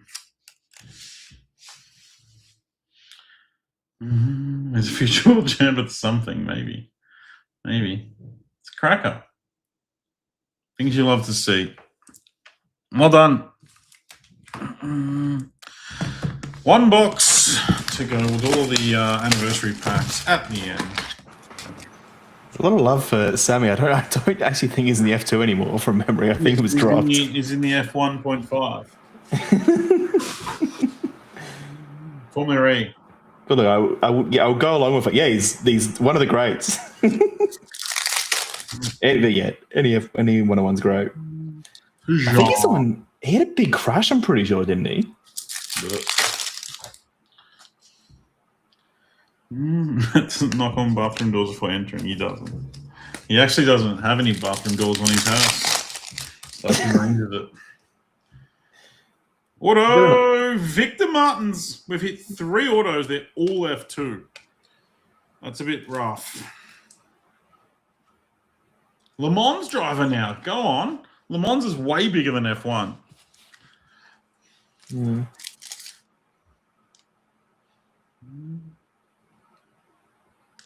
It's a future jam, but something, maybe. Maybe. It's a cracker. Things you love to see. Well done. 1 box to go with all the anniversary packs at the end. A lot of love for Sammy. I don't actually think he's in the F2 anymore from memory. I think it was dropped. He's in the F1.5. Formula E. But look, I'll go along with it. Yeah, he's one of the greats. Any 101's great. I think he's the one. He had a big crash, I'm pretty sure, didn't he? Doesn't knock on bathroom doors before entering. He doesn't. He actually doesn't have any bathroom doors on his house. So I can range of it. Auto Victor Martins. We've hit 3 autos. They're all F2. That's a bit rough. Le Mans driver now. Go on. Le Mans is way bigger than F1.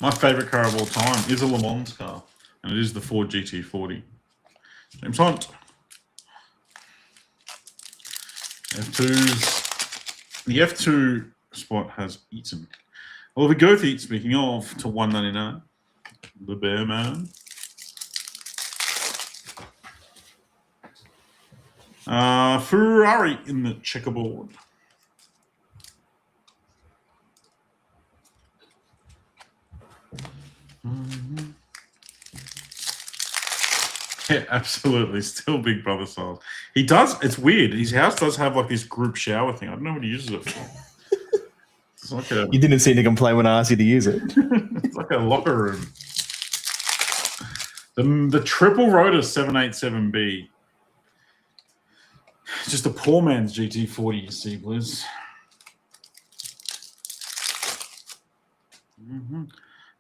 My favorite car of all time is a Le Mans car, and it is the Ford GT40. James Hunt. F2s. The F2 spot has Eaton. Oliver Goethe, speaking of, to 199. The Bear Man. Ferrari in the checkerboard. Yeah, absolutely. Still Big Brother style. He does. It's weird. His house does have like this group shower thing. I don't know what he uses it for. It's like a. You didn't seem to complain when I asked you to use it. It's like a locker room. The triple rotor 787B. Just a poor man's GT40, you see, Blizz.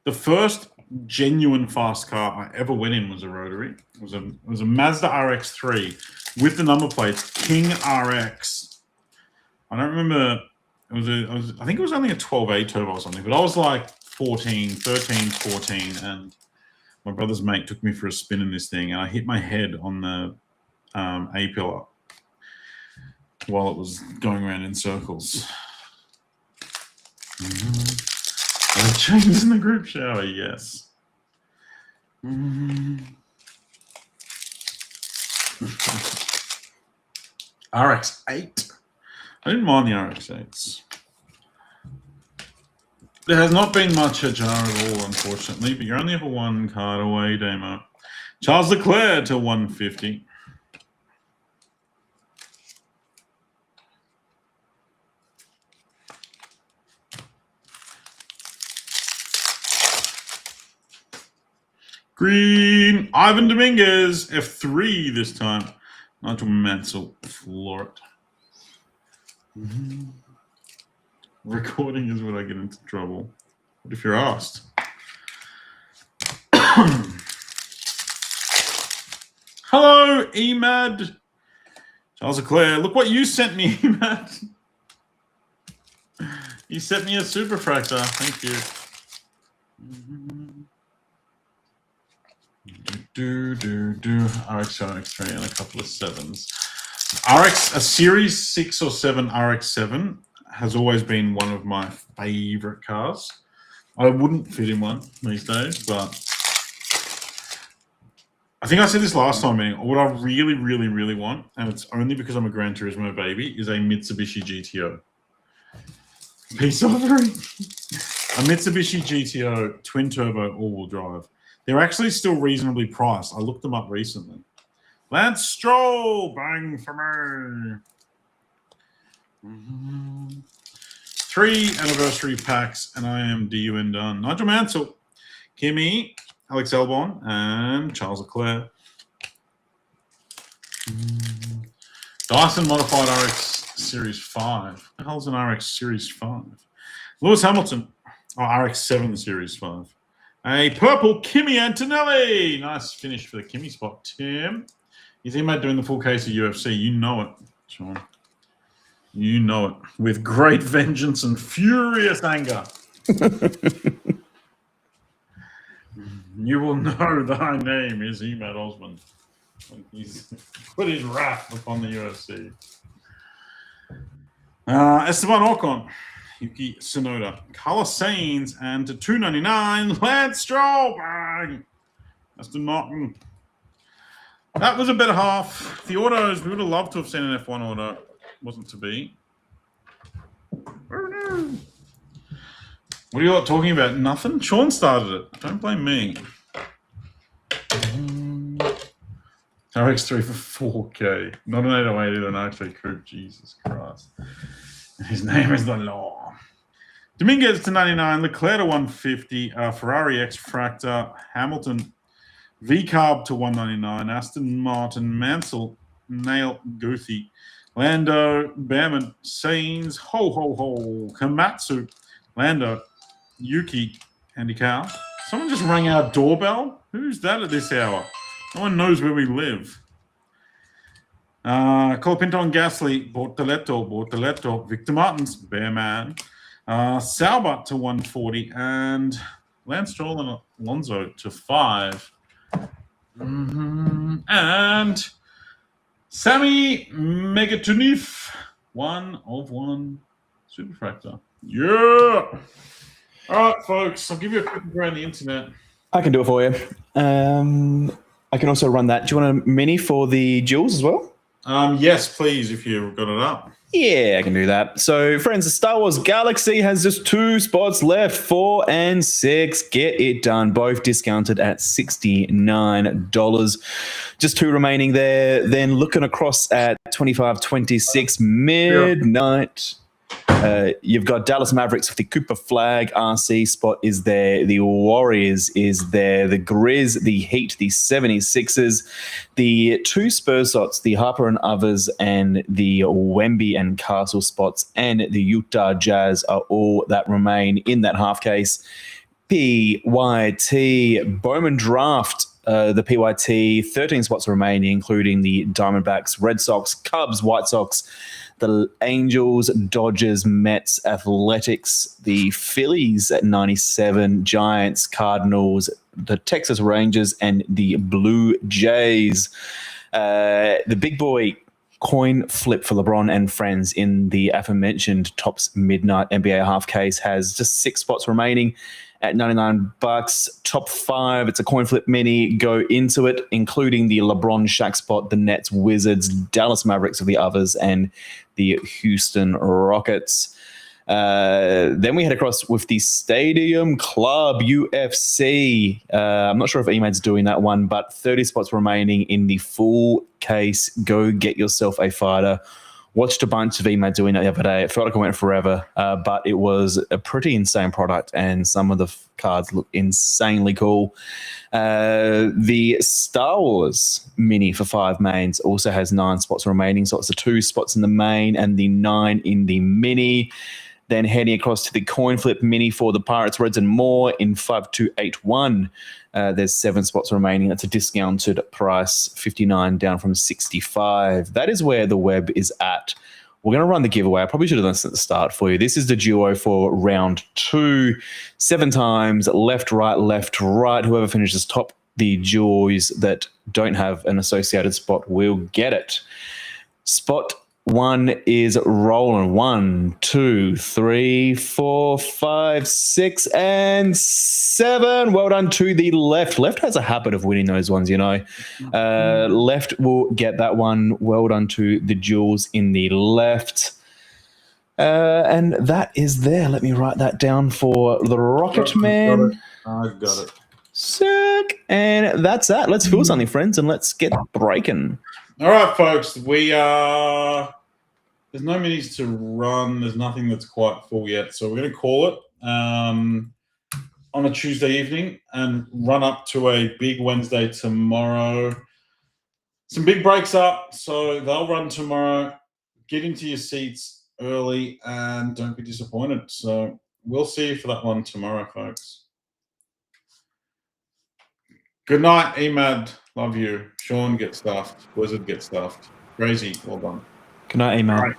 The first genuine fast car I ever went in was a rotary. It was a Mazda RX-3 with the number plates King RX. I don't remember. I think it was only a 12A turbo or something, but I was like 13, 14, and my brother's mate took me for a spin in this thing, and I hit my head on the A pillar while it was going around in circles. Are the chains in the group shower? Yes. RX-8. I didn't mind the RX-8s. There has not been much at jar at all, unfortunately, but you're only ever 1 card away, Damo. Charles Leclerc to 150. Green, Ivan Dominguez, F3 this time. Nigel Mansell, floor it. Recording is when I get into trouble. What if you're asked? Hello, Emad. Charles Leclerc, look what you sent me, Emad. You sent me a superfractor. Thank you. RX 3 and a couple of 7s. A Series 6 or 7 RX-7 has always been one of my favorite cars. I wouldn't fit in one these days, but I think I said this last time, what I really, really, really want, and it's only because I'm a Gran Turismo baby, is a Mitsubishi GTO. Peace offering. A Mitsubishi GTO twin-turbo all-wheel drive. They're actually still reasonably priced. I looked them up recently. Lance Stroll, bang for me. 3 anniversary packs, and I am DUN done. Nigel Mansell, Kimi, Alex Albon, and Charles Leclerc. Dyson Modified RX Series 5. What the hell's an RX Series 5? Lewis Hamilton. Oh, RX-7 Series 5. A purple Kimi Antonelli. Nice finish for the Kimi spot, Tim. You think about doing the full case of UFC? You know it, Sean. You know it. With great vengeance and furious anger. You will know thy name is Emad Osman. He's put his wrath upon the UFC. Esteban Ocon, Yuki Tsunoda, Carlos Sainz, and to $2.99, Lance Stroll. Bang! Aston Martin. That was a better half. The autos, we would have loved to have seen an F1 auto. Wasn't to be. What are you all talking about? Nothing? Sean started it. Don't blame me. RX3 for 4K. Not an 808 either, an actually coupe. Jesus Christ. His name is the law. Dominguez to 99, Leclerc to 150, Ferrari X Fractor, Hamilton V-Carb to 199, Aston Martin, Mansell, Nail, Goothy, Lando, Behrman, Sainz, Komatsu, Lando, Yuki, Andy Cow. Someone just rang our doorbell? Who's that at this hour? No one knows where we live. Colapinto and Gasly, Bortoletto, Victor Martins, Bearman, Sauber to 140, and Lance Stroll and Alonso to 5. And Sammy Megatunif, 1 of 1 Superfractor. Yeah! All right, folks, I'll give you a quick around the internet. I can do it for you. I can also run that. Do you want a mini for the Jules as well? Yes, please, if you've got it up. Yeah, I can do that. So, friends, the Star Wars Galaxy has just 2 spots left, 4 and 6. Get it done. Both discounted at $69. Just 2 remaining there. Then looking across at 25-26 midnight. You've got Dallas Mavericks with the Cooper Flag RC spot is there. The Warriors is there. The Grizz, the Heat, the 76ers, the 2 Spurs spots, the Harper and Others, and the Wemby and Castle spots, and the Utah Jazz are all that remain in that half case. PYT Bowman Draft. The PYT, 13 spots remaining, including the Diamondbacks, Red Sox, Cubs, White Sox, the Angels, Dodgers, Mets, Athletics, the Phillies at 97, Giants, Cardinals, the Texas Rangers, and the Blue Jays. The big boy coin flip for LeBron and friends in the aforementioned Tops Midnight NBA half case has just 6 spots remaining at $99. Top 5, it's a coin flip mini. Go into it, including the LeBron Shaq spot, the Nets, Wizards, Dallas Mavericks of the Others, and the Houston Rockets. Then we head across with the Stadium Club UFC. I'm not sure if Emad's doing that one, but 30 spots remaining in the full case. Go get yourself a fighter. Watched a bunch of Emad doing it the other day. It felt like it went forever, but it was a pretty insane product, and some of the cards look insanely cool. The Star Wars mini for 5 mains also has 9 spots remaining, so it's the 2 spots in the main and the 9 in the mini. Then heading across to the coin flip mini for the Pirates, Reds and More in 5281. There's 7 spots remaining. That's a discounted price, 59 down from 65. That is where the web is at. We're going to run the giveaway. I probably should have done this at the start for you. This is the duo for round 2. 7 times, left, right, left, right. Whoever finishes top, the duos that don't have an associated spot will get it. Spot 1 is rolling. 1, 2, 3, 4, 5, 6, and 7. Well done to the left. Left has a habit of winning those ones, you know. Left will get that one. Well done to the jewels in the left. And that is there. Let me write that down for the Rocket Man. I've got it. Sick. And that's that. Let's feel something, friends, and let's get breaking. All right, folks. There's no minis to run. There's nothing that's quite full yet. So we're going to call it on a Tuesday evening and run up to a big Wednesday tomorrow. Some big breaks up, so they'll run tomorrow. Get into your seats early and don't be disappointed. So we'll see you for that one tomorrow, folks. Good night, Emad. Love you. Sean, get stuffed. Wizard, get stuffed. Crazy. Well done. Good night, Emad. All right.